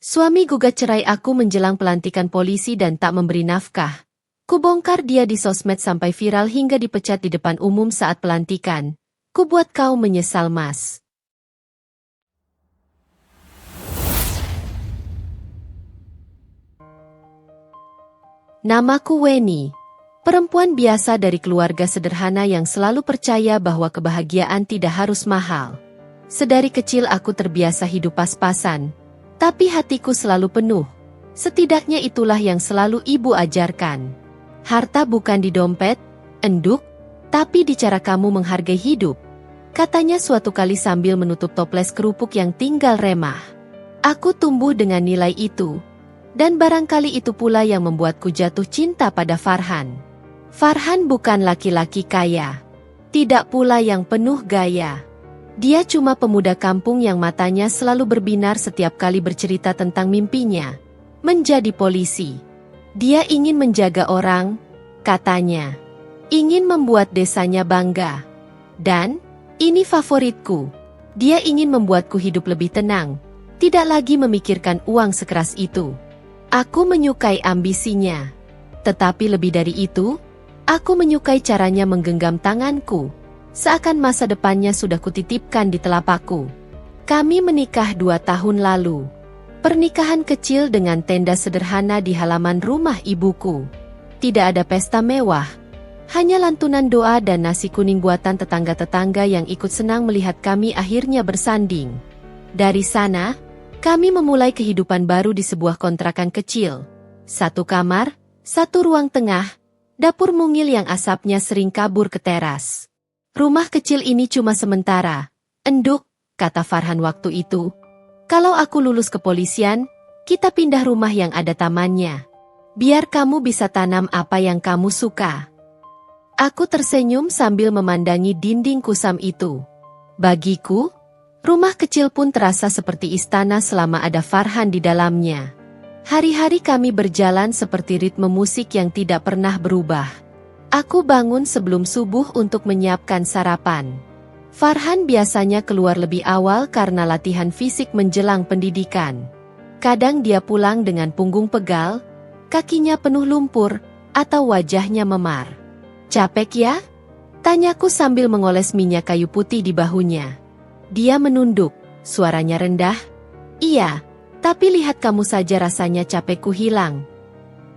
Suami gugat cerai aku menjelang pelantikan polisi dan tak memberi nafkah. Kubongkar dia di sosmed sampai viral hingga dipecat di depan umum saat pelantikan. Kubuat kau menyesal, Mas. Namaku Weni. Perempuan biasa dari keluarga sederhana yang selalu percaya bahwa kebahagiaan tidak harus mahal. Sedari kecil aku terbiasa hidup pas-pasan. Tapi hatiku selalu penuh. Setidaknya itulah yang selalu ibu ajarkan. Harta bukan di dompet, enduk, tapi di cara kamu menghargai hidup. Katanya suatu kali sambil menutup toples kerupuk yang tinggal remah. Aku tumbuh dengan nilai itu. Dan barangkali itu pula yang membuatku jatuh cinta pada Farhan. Farhan bukan laki-laki kaya. Tidak pula yang penuh gaya. Dia cuma pemuda kampung yang matanya selalu berbinar setiap kali bercerita tentang mimpinya. Menjadi polisi. Dia ingin menjaga orang, katanya. Ingin membuat desanya bangga. Dan, ini favoritku. Dia ingin membuatku hidup lebih tenang. Tidak lagi memikirkan uang sekeras itu. Aku menyukai ambisinya. Tetapi lebih dari itu, aku menyukai caranya menggenggam tanganku. Seakan masa depannya sudah kutitipkan di telapakku. Kami menikah 2 tahun lalu. Pernikahan kecil dengan tenda sederhana di halaman rumah ibuku. Tidak ada pesta mewah. Hanya lantunan doa dan nasi kuning buatan tetangga-tetangga yang ikut senang melihat kami akhirnya bersanding. Dari sana, kami memulai kehidupan baru di sebuah kontrakan kecil. 1 kamar, 1 ruang tengah, dapur mungil yang asapnya sering kabur ke teras. Rumah kecil ini cuma sementara. Enduk, kata Farhan waktu itu. Kalau aku lulus kepolisian, kita pindah rumah yang ada tamannya. Biar kamu bisa tanam apa yang kamu suka. Aku tersenyum sambil memandangi dinding kusam itu. Bagiku, rumah kecil pun terasa seperti istana selama ada Farhan di dalamnya. Hari-hari kami berjalan seperti ritme musik yang tidak pernah berubah. Aku bangun sebelum subuh untuk menyiapkan sarapan. Farhan biasanya keluar lebih awal karena latihan fisik menjelang pendidikan. Kadang dia pulang dengan punggung pegal, kakinya penuh lumpur, atau wajahnya memar. Capek ya? Tanyaku sambil mengoles minyak kayu putih di bahunya. Dia menunduk, suaranya rendah. Iya, tapi lihat kamu saja rasanya capekku hilang.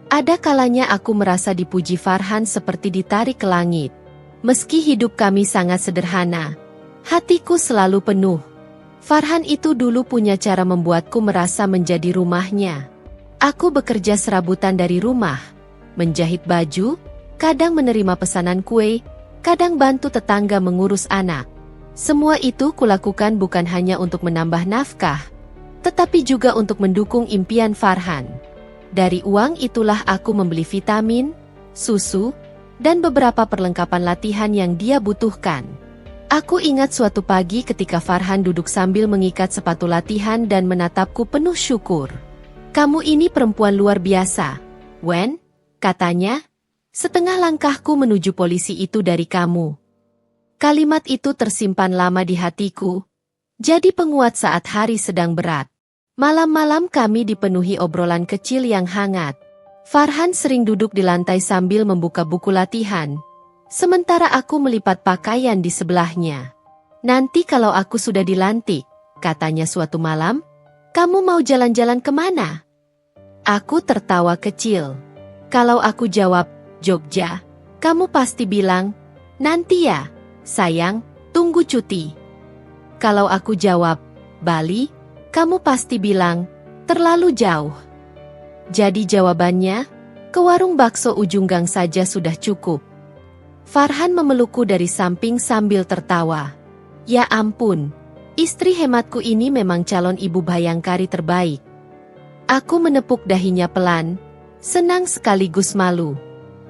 Ada kalanya aku merasa dipuji Farhan seperti ditarik ke langit. Meski hidup kami sangat sederhana, hatiku selalu penuh. Farhan itu dulu punya cara membuatku merasa menjadi rumahnya. Aku bekerja serabutan dari rumah, menjahit baju, kadang menerima pesanan kue, kadang bantu tetangga mengurus anak. Semua itu kulakukan bukan hanya untuk menambah nafkah, tetapi juga untuk mendukung impian Farhan. Dari uang itulah aku membeli vitamin, susu, dan beberapa perlengkapan latihan yang dia butuhkan. Aku ingat suatu pagi ketika Farhan duduk sambil mengikat sepatu latihan dan menatapku penuh syukur. Kamu ini perempuan luar biasa, Wen, katanya. Setengah langkahku menuju polisi itu dari kamu. Kalimat itu tersimpan lama di hatiku, jadi penguat saat hari sedang berat. Malam-malam kami dipenuhi obrolan kecil yang hangat. Farhan sering duduk di lantai sambil membuka buku latihan. Sementara aku melipat pakaian di sebelahnya. Nanti kalau aku sudah dilantik, katanya suatu malam, kamu mau jalan-jalan kemana? Aku tertawa kecil. Kalau aku jawab, Jogja, kamu pasti bilang, nanti ya, sayang, tunggu cuti. Kalau aku jawab, Bali, kamu pasti bilang, terlalu jauh. Jadi jawabannya, ke warung bakso ujung gang saja sudah cukup. Farhan memelukku dari samping sambil tertawa. Ya ampun, istri hematku ini memang calon ibu bayangkari terbaik. Aku menepuk dahinya pelan, senang sekaligus malu.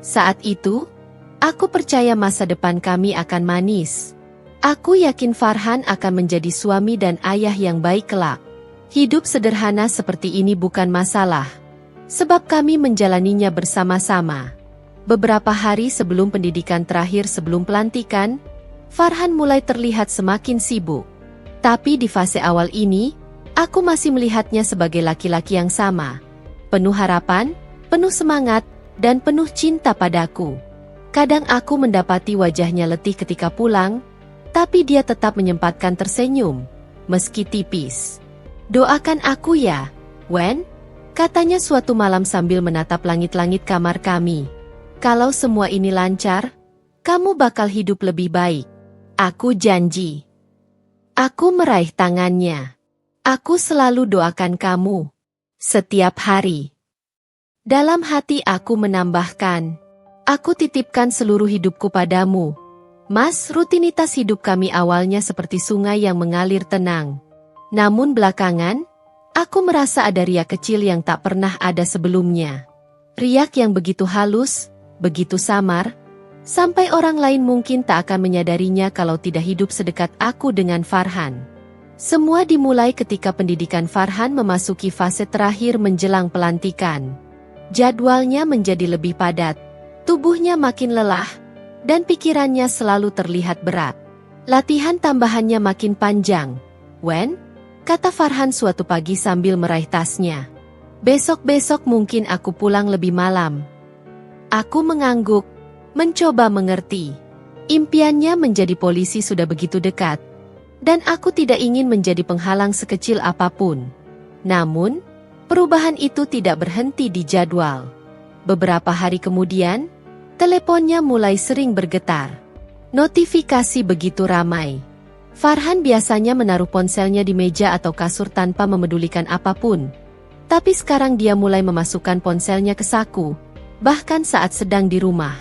Saat itu, aku percaya masa depan kami akan manis. Aku yakin Farhan akan menjadi suami dan ayah yang baik kelak. Hidup sederhana seperti ini bukan masalah, sebab kami menjalaninya bersama-sama. Beberapa hari sebelum pendidikan terakhir sebelum pelantikan, Farhan mulai terlihat semakin sibuk. Tapi di fase awal ini, Aku masih melihatnya sebagai laki-laki yang sama. Penuh harapan, penuh semangat, dan penuh cinta padaku. Kadang aku mendapati wajahnya letih ketika pulang, tapi dia tetap menyempatkan tersenyum, meski tipis. "Doakan aku ya, Wen," katanya suatu malam sambil menatap langit-langit kamar kami. "Kalau semua ini lancar, kamu bakal hidup lebih baik. Aku janji." Aku meraih tangannya. "Aku selalu doakan kamu. Setiap hari." Dalam hati aku menambahkan, "Aku titipkan seluruh hidupku padamu. Mas." Rutinitas hidup kami awalnya seperti sungai yang mengalir tenang. Namun belakangan, aku merasa ada riak kecil yang tak pernah ada sebelumnya. Riak yang begitu halus, begitu samar, sampai orang lain mungkin tak akan menyadarinya kalau tidak hidup sedekat aku dengan Farhan. Semua dimulai ketika pendidikan Farhan memasuki fase terakhir menjelang pelantikan. Jadwalnya menjadi lebih padat, tubuhnya makin lelah, dan pikirannya selalu terlihat berat. "Latihan tambahannya makin panjang, Wen," kata Farhan suatu pagi sambil meraih tasnya. "Besok-besok mungkin aku pulang lebih malam." Aku mengangguk, mencoba mengerti. Impiannya menjadi polisi sudah begitu dekat, dan aku tidak ingin menjadi penghalang sekecil apapun. Namun, perubahan itu tidak berhenti di jadwal. Beberapa hari kemudian, teleponnya mulai sering bergetar. Notifikasi begitu ramai. Farhan biasanya menaruh ponselnya di meja atau kasur tanpa memedulikan apapun. Tapi sekarang dia mulai memasukkan ponselnya ke saku, bahkan saat sedang di rumah.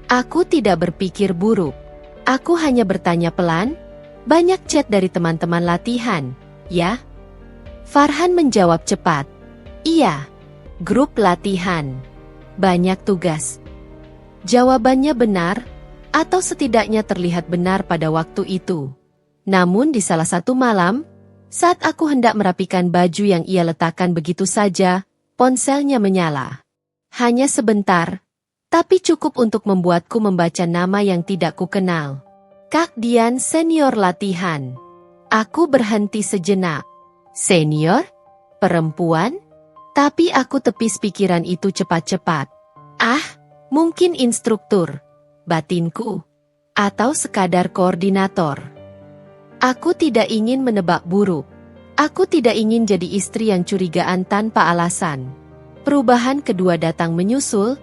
Aku tidak berpikir buruk. Aku hanya bertanya pelan, "Banyak chat dari teman-teman latihan, ya?" Farhan menjawab cepat, "Iya, grup latihan. Banyak tugas." Jawabannya benar, atau setidaknya terlihat benar pada waktu itu. Namun di salah satu malam, saat aku hendak merapikan baju yang ia letakkan begitu saja, ponselnya menyala. Hanya sebentar, tapi cukup untuk membuatku membaca nama yang tidak kukenal. "Kak Dian, senior latihan." Aku berhenti sejenak. Senior? Perempuan? Tapi aku tepis pikiran itu cepat-cepat. "Ah, mungkin instruktur," batinku. "Atau sekadar koordinator." Aku tidak ingin menebak buruk. Aku tidak ingin jadi istri yang curigaan tanpa alasan. Perubahan kedua datang menyusul,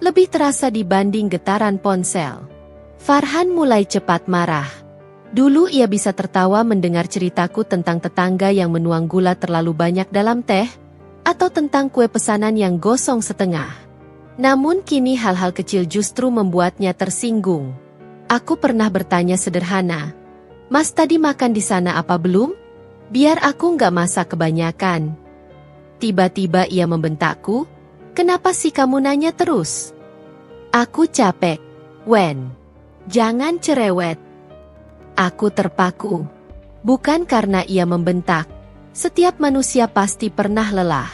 lebih terasa dibanding getaran ponsel. Farhan mulai cepat marah. Dulu ia bisa tertawa mendengar ceritaku tentang tetangga yang menuang gula terlalu banyak dalam teh, atau tentang kue pesanan yang gosong setengah. Namun kini hal-hal kecil justru membuatnya tersinggung. Aku pernah bertanya sederhana, "Mas tadi makan di sana apa belum? Biar aku nggak masak kebanyakan." Tiba-tiba ia membentakku, "Kenapa sih kamu nanya terus?" Aku capek. "Wen, jangan cerewet." Aku terpaku. Bukan karena ia membentak. Setiap manusia pasti pernah lelah.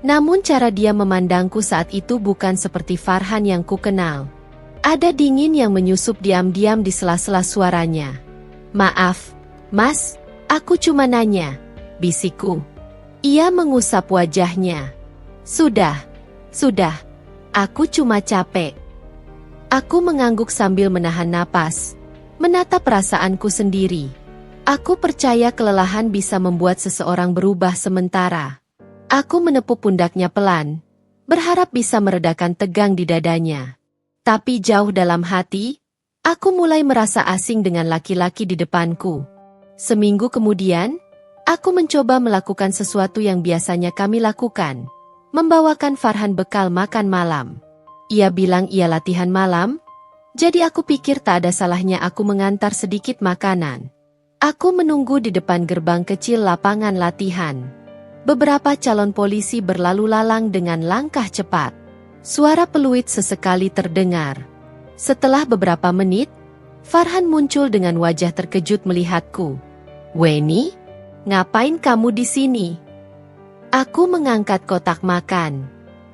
Namun cara dia memandangku saat itu bukan seperti Farhan yang kukenal. Ada dingin yang menyusup diam-diam di sela-sela suaranya. "Maaf, Mas, aku cuma nanya," bisikku. Ia mengusap wajahnya. Sudah, aku cuma capek." Aku mengangguk sambil menahan napas, menatap perasaanku sendiri. Aku percaya kelelahan bisa membuat seseorang berubah sementara. Aku menepuk pundaknya pelan, berharap bisa meredakan tegang di dadanya. Tapi jauh dalam hati, aku mulai merasa asing dengan laki-laki di depanku. Seminggu kemudian, aku mencoba melakukan sesuatu yang biasanya kami lakukan, membawakan Farhan bekal makan malam. Ia bilang ia latihan malam, jadi aku pikir tak ada salahnya aku mengantar sedikit makanan. Aku menunggu di depan gerbang kecil lapangan latihan. Beberapa calon polisi berlalu lalang dengan langkah cepat. Suara peluit sesekali terdengar. Setelah beberapa menit, Farhan muncul dengan wajah terkejut melihatku. "Weni, ngapain kamu di sini?" Aku mengangkat kotak makan.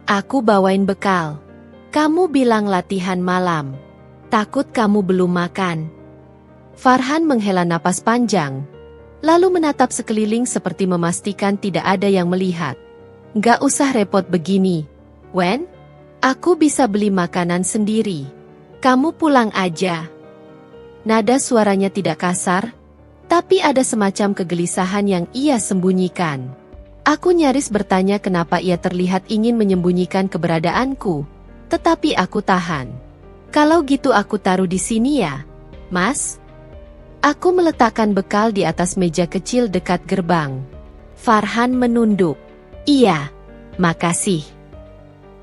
"Aku bawain bekal. Kamu bilang latihan malam. Takut kamu belum makan." Farhan menghela napas panjang, lalu menatap sekeliling seperti memastikan tidak ada yang melihat. Nggak usah repot begini, Wen. Aku bisa beli makanan sendiri. Kamu pulang aja. Nada suaranya tidak kasar, tapi ada semacam kegelisahan yang ia sembunyikan. Aku nyaris bertanya kenapa ia terlihat ingin menyembunyikan keberadaanku, tetapi aku tahan. Kalau gitu aku taruh di sini ya, Mas? Aku meletakkan bekal di atas meja kecil dekat gerbang. Farhan menunduk. Iya, makasih.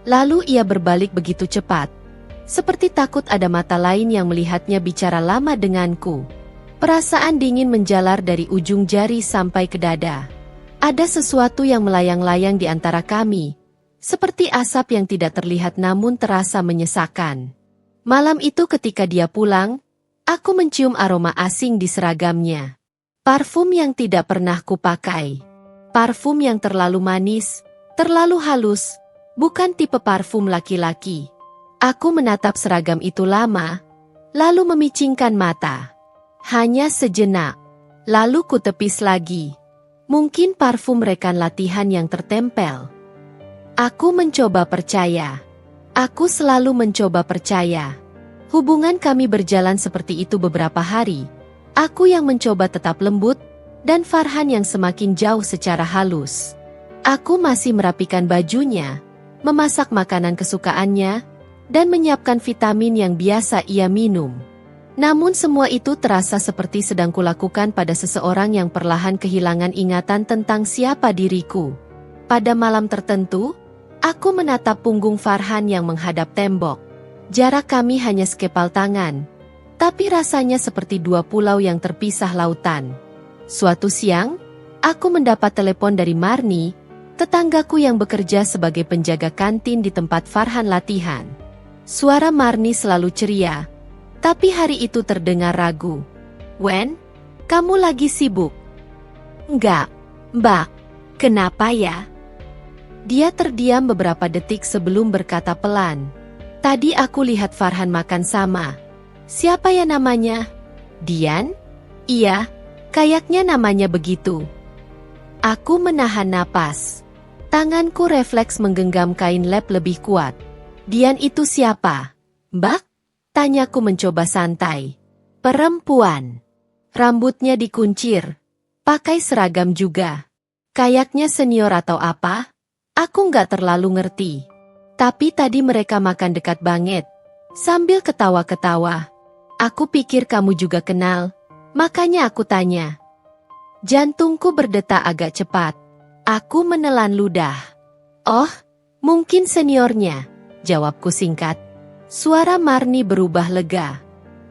Lalu ia berbalik begitu cepat. Seperti takut ada mata lain yang melihatnya bicara lama denganku. Perasaan dingin menjalar dari ujung jari sampai ke dada. Ada sesuatu yang melayang-layang di antara kami. Seperti asap yang tidak terlihat namun terasa menyesakan. Malam itu ketika dia pulang, aku mencium aroma asing di seragamnya. Parfum yang tidak pernah kupakai. Parfum yang terlalu manis, terlalu halus. Bukan tipe parfum laki-laki. Aku menatap seragam itu lama, lalu memicingkan mata. Hanya sejenak, lalu kutepis lagi. Mungkin parfum rekan latihan yang tertempel. Aku mencoba percaya. Aku selalu mencoba percaya. Hubungan kami berjalan seperti itu beberapa hari. Aku yang mencoba tetap lembut, dan Farhan yang semakin jauh secara halus. Aku masih merapikan bajunya, memasak makanan kesukaannya, dan menyiapkan vitamin yang biasa ia minum. Namun semua itu terasa seperti sedang kulakukan pada seseorang yang perlahan kehilangan ingatan tentang siapa diriku. Pada malam tertentu, aku menatap punggung Farhan yang menghadap tembok. Jarak kami hanya sekepal tangan, tapi rasanya seperti dua pulau yang terpisah lautan. Suatu siang, aku mendapat telepon dari Marni, tetanggaku yang bekerja sebagai penjaga kantin di tempat Farhan latihan. Suara Marni selalu ceria, tapi hari itu terdengar ragu. Wen, kamu lagi sibuk? Enggak, Mbak. Kenapa ya? Dia terdiam beberapa detik sebelum berkata pelan. Tadi aku lihat Farhan makan sama. Siapa ya namanya? Dian? Iya, kayaknya namanya begitu. Aku menahan napas. Tanganku refleks menggenggam kain lap lebih kuat. Dian itu siapa? Mbak? Tanyaku mencoba santai. Perempuan. Rambutnya dikuncir. Pakai seragam juga. Kayaknya senior atau apa? Aku nggak terlalu ngerti. Tapi tadi mereka makan dekat banget. Sambil ketawa-ketawa. Aku pikir kamu juga kenal. Makanya aku tanya. Jantungku berdetak agak cepat. Aku menelan ludah. Oh, mungkin seniornya, jawabku singkat. Suara Marni berubah lega.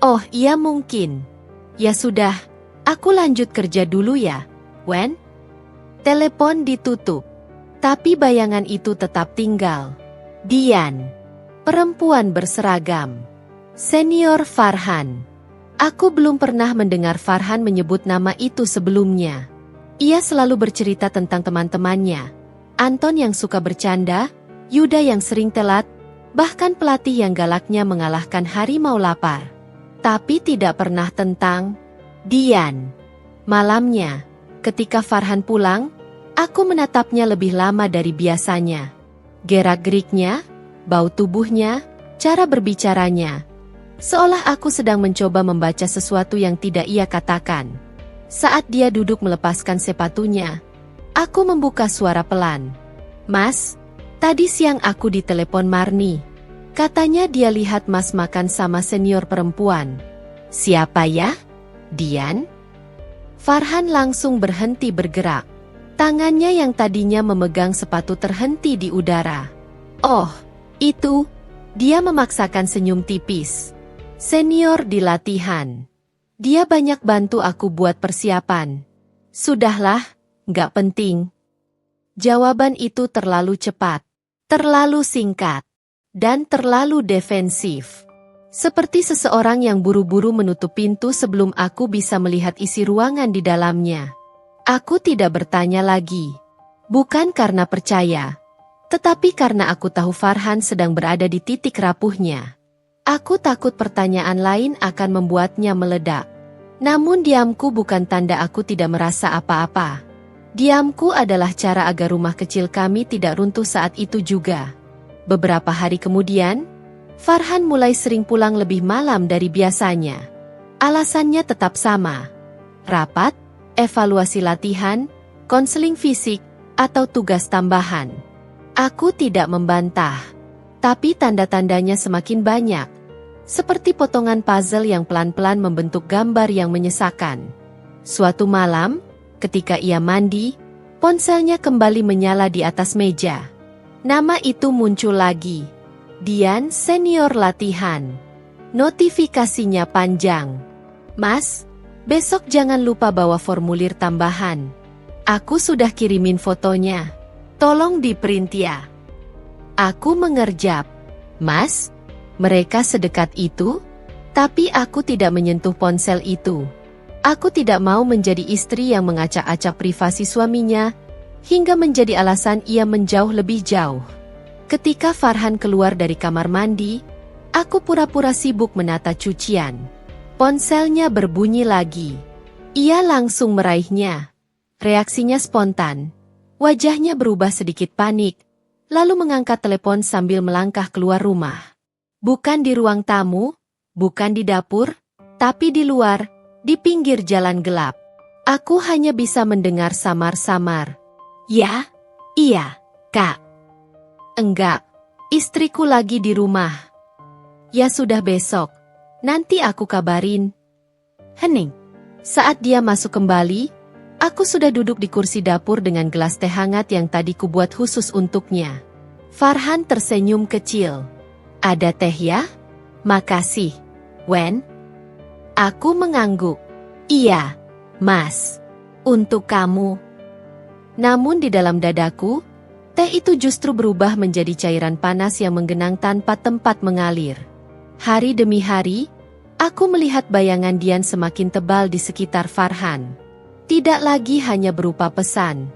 Oh iya mungkin. Ya sudah, aku lanjut kerja dulu ya, Wen. Telepon ditutup. Tapi bayangan itu tetap tinggal. Dian. Perempuan berseragam. Senior Farhan. Aku belum pernah mendengar Farhan menyebut nama itu sebelumnya. Ia selalu bercerita tentang teman-temannya. Anton yang suka bercanda, Yuda yang sering telat, bahkan pelatih yang galaknya mengalahkan harimau lapar. Tapi tidak pernah tentang Dian. Malamnya, ketika Farhan pulang, aku menatapnya lebih lama dari biasanya. Gerak-geriknya, bau tubuhnya, cara berbicaranya. Seolah aku sedang mencoba membaca sesuatu yang tidak ia katakan. Saat dia duduk melepaskan sepatunya, aku membuka suara pelan. Mas, tadi siang aku ditelepon Marni. Katanya dia lihat Mas makan sama senior perempuan. Siapa ya? Dian? Farhan langsung berhenti bergerak. Tangannya yang tadinya memegang sepatu terhenti di udara. Oh, itu. Dia memaksakan senyum tipis. Senior di latihan. Dia banyak bantu aku buat persiapan. Sudahlah, nggak penting. Jawaban itu terlalu cepat, terlalu singkat, dan terlalu defensif. Seperti seseorang yang buru-buru menutup pintu sebelum aku bisa melihat isi ruangan di dalamnya. Aku tidak bertanya lagi. Bukan karena percaya, tetapi karena aku tahu Farhan sedang berada di titik rapuhnya. Aku takut pertanyaan lain akan membuatnya meledak. Namun diamku bukan tanda aku tidak merasa apa-apa. Diamku adalah cara agar rumah kecil kami tidak runtuh saat itu juga. Beberapa hari kemudian, Farhan mulai sering pulang lebih malam dari biasanya. Alasannya tetap sama. Rapat, evaluasi latihan, konseling fisik, atau tugas tambahan. Aku tidak membantah. Tapi tanda-tandanya semakin banyak. Seperti potongan puzzle yang pelan-pelan membentuk gambar yang menyesakan. Suatu malam, ketika ia mandi, ponselnya kembali menyala di atas meja. Nama itu muncul lagi. Dian Senior Latihan. Notifikasinya panjang. Mas, besok jangan lupa bawa formulir tambahan. Aku sudah kirimin fotonya. Tolong di-print ya. Aku mengerjap. Mas, mereka sedekat itu? Tapi aku tidak menyentuh ponsel itu. Aku tidak mau menjadi istri yang mengacak-acak privasi suaminya, hingga menjadi alasan ia menjauh lebih jauh. Ketika Farhan keluar dari kamar mandi, aku pura-pura sibuk menata cucian. Ponselnya berbunyi lagi. Ia langsung meraihnya. Reaksinya spontan. Wajahnya berubah sedikit panik, lalu mengangkat telepon sambil melangkah keluar rumah. Bukan di ruang tamu, bukan di dapur, tapi di luar, di pinggir jalan gelap. Aku hanya bisa mendengar samar-samar. Ya, iya, Kak. Enggak, istriku lagi di rumah. Ya sudah besok, nanti aku kabarin. Hening. Saat dia masuk kembali, aku sudah duduk di kursi dapur dengan gelas teh hangat yang tadi kubuat khusus untuknya. Farhan tersenyum kecil. Ada teh ya? Makasih. Wen? Aku mengangguk. Iya, Mas. Untuk kamu. Namun di dalam dadaku, teh itu justru berubah menjadi cairan panas yang menggenang tanpa tempat mengalir. Hari demi hari, aku melihat bayangan Dian semakin tebal di sekitar Farhan. Tidak lagi hanya berupa pesan.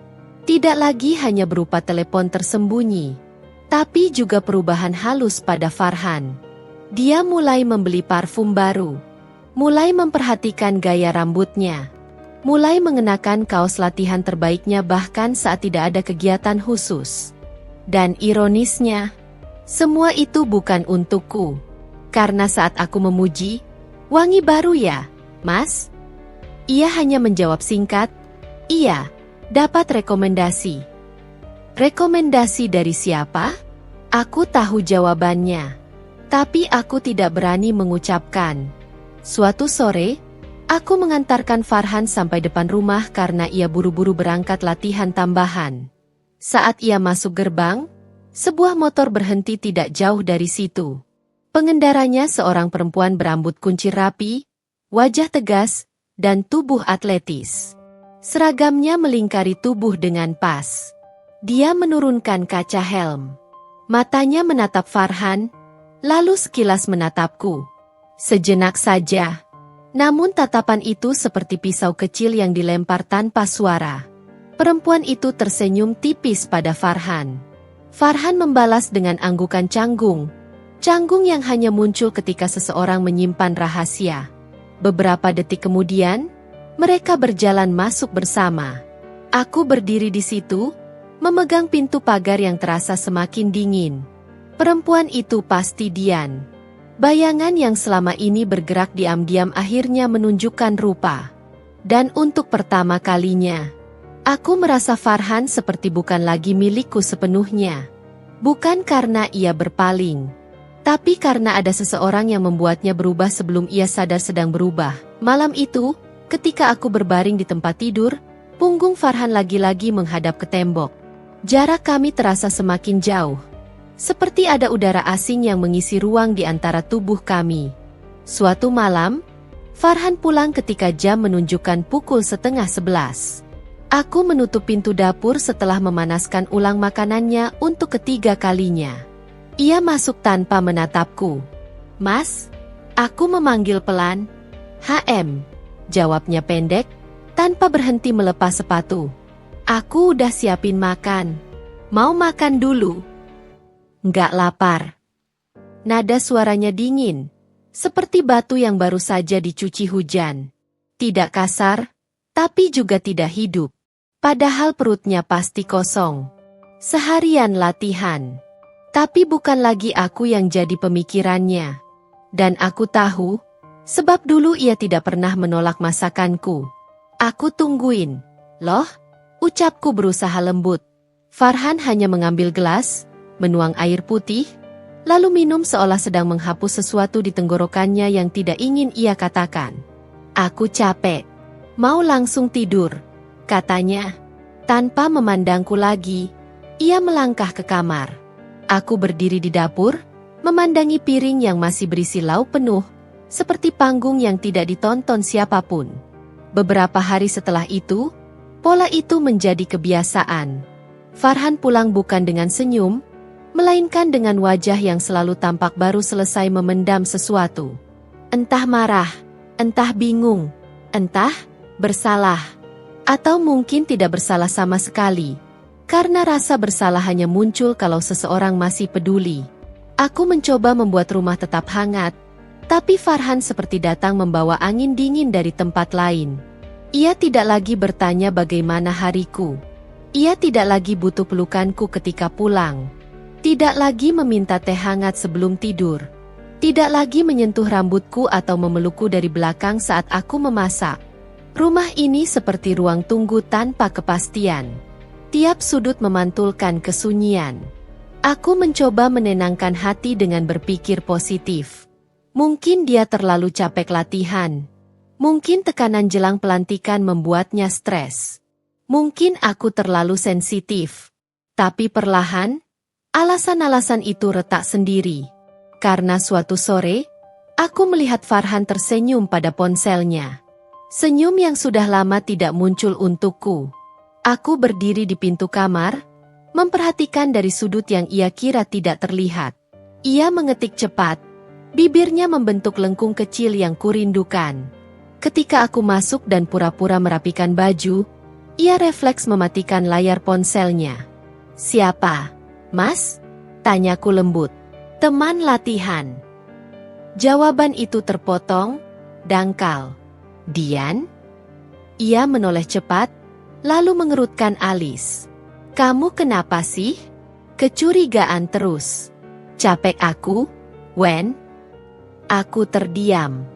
Tidak lagi hanya berupa telepon tersembunyi. Tapi juga perubahan halus pada Farhan. Dia mulai membeli parfum baru. Mulai memperhatikan gaya rambutnya. Mulai mengenakan kaos latihan terbaiknya bahkan saat tidak ada kegiatan khusus. Dan ironisnya, semua itu bukan untukku. Karena saat aku memuji, wangi baru ya, Mas? Ia hanya menjawab singkat, iya, dapat rekomendasi. Rekomendasi dari siapa? Aku tahu jawabannya. Tapi aku tidak berani mengucapkan. Suatu sore, aku mengantarkan Farhan sampai depan rumah karena ia buru-buru berangkat latihan tambahan. Saat ia masuk gerbang, sebuah motor berhenti tidak jauh dari situ. Pengendaranya seorang perempuan berambut kuncir rapi, wajah tegas, dan tubuh atletis. Seragamnya melingkari tubuh dengan pas. Dia menurunkan kaca helm. Matanya menatap Farhan, lalu sekilas menatapku. Sejenak saja. Namun tatapan itu seperti pisau kecil yang dilempar tanpa suara. Perempuan itu tersenyum tipis pada Farhan. Farhan membalas dengan anggukan canggung. Canggung yang hanya muncul ketika seseorang menyimpan rahasia. Beberapa detik kemudian, mereka berjalan masuk bersama. Aku berdiri di situ, memegang pintu pagar yang terasa semakin dingin. Perempuan itu pasti Dian. Bayangan yang selama ini bergerak diam-diam akhirnya menunjukkan rupa. Dan untuk pertama kalinya, aku merasa Farhan seperti bukan lagi milikku sepenuhnya. Bukan karena ia berpaling, tapi karena ada seseorang yang membuatnya berubah sebelum ia sadar sedang berubah. Malam itu, ketika aku berbaring di tempat tidur, punggung Farhan lagi-lagi menghadap ke tembok. Jarak kami terasa semakin jauh. Seperti ada udara asing yang mengisi ruang di antara tubuh kami. Suatu malam, Farhan pulang ketika jam menunjukkan pukul 10:30. Aku menutup pintu dapur setelah memanaskan ulang makanannya untuk ketiga kalinya. Ia masuk tanpa menatapku. Mas, aku memanggil pelan. HM, jawabnya pendek, tanpa berhenti melepas sepatu. Aku udah siapin makan. Mau makan dulu? Nggak lapar. Nada suaranya dingin, seperti batu yang baru saja dicuci hujan. Tidak kasar, tapi juga tidak hidup. Padahal perutnya pasti kosong. Seharian latihan. Tapi bukan lagi aku yang jadi pemikirannya. Dan aku tahu, sebab dulu ia tidak pernah menolak masakanku. Aku tungguin. Loh, ucapku berusaha lembut. Farhan hanya mengambil gelas, menuang air putih, lalu minum seolah sedang menghapus sesuatu di tenggorokannya yang tidak ingin ia katakan. Aku capek. Mau langsung tidur, katanya. Tanpa memandangku lagi, ia melangkah ke kamar. Aku berdiri di dapur, memandangi piring yang masih berisi lauk penuh, seperti panggung yang tidak ditonton siapapun. Beberapa hari setelah itu, pola itu menjadi kebiasaan. Farhan pulang bukan dengan senyum, melainkan dengan wajah yang selalu tampak baru selesai memendam sesuatu. Entah marah, entah bingung, entah bersalah, atau mungkin tidak bersalah sama sekali. Karena rasa bersalah hanya muncul kalau seseorang masih peduli. Aku mencoba membuat rumah tetap hangat, tapi Farhan seperti datang membawa angin dingin dari tempat lain. Ia tidak lagi bertanya bagaimana hariku. Ia tidak lagi butuh pelukanku ketika pulang. Tidak lagi meminta teh hangat sebelum tidur. Tidak lagi menyentuh rambutku atau memelukku dari belakang saat aku memasak. Rumah ini seperti ruang tunggu tanpa kepastian. Tiap sudut memantulkan kesunyian. Aku mencoba menenangkan hati dengan berpikir positif. Mungkin dia terlalu capek latihan. Mungkin tekanan jelang pelantikan membuatnya stres. Mungkin aku terlalu sensitif. Tapi perlahan, alasan-alasan itu retak sendiri. Karena suatu sore, aku melihat Farhan tersenyum pada ponselnya. Senyum yang sudah lama tidak muncul untukku. Aku berdiri di pintu kamar, memperhatikan dari sudut yang ia kira tidak terlihat. Ia mengetik cepat, bibirnya membentuk lengkung kecil yang kurindukan. Ketika aku masuk dan pura-pura merapikan baju, ia refleks mematikan layar ponselnya. "Siapa, Mas?" tanyaku lembut. "Teman latihan." Jawaban itu terpotong, dangkal. "Dian?" Ia menoleh cepat, lalu mengerutkan alis. "Kamu kenapa sih?" Kecurigaan terus. "Capek aku, Wen?" Aku terdiam.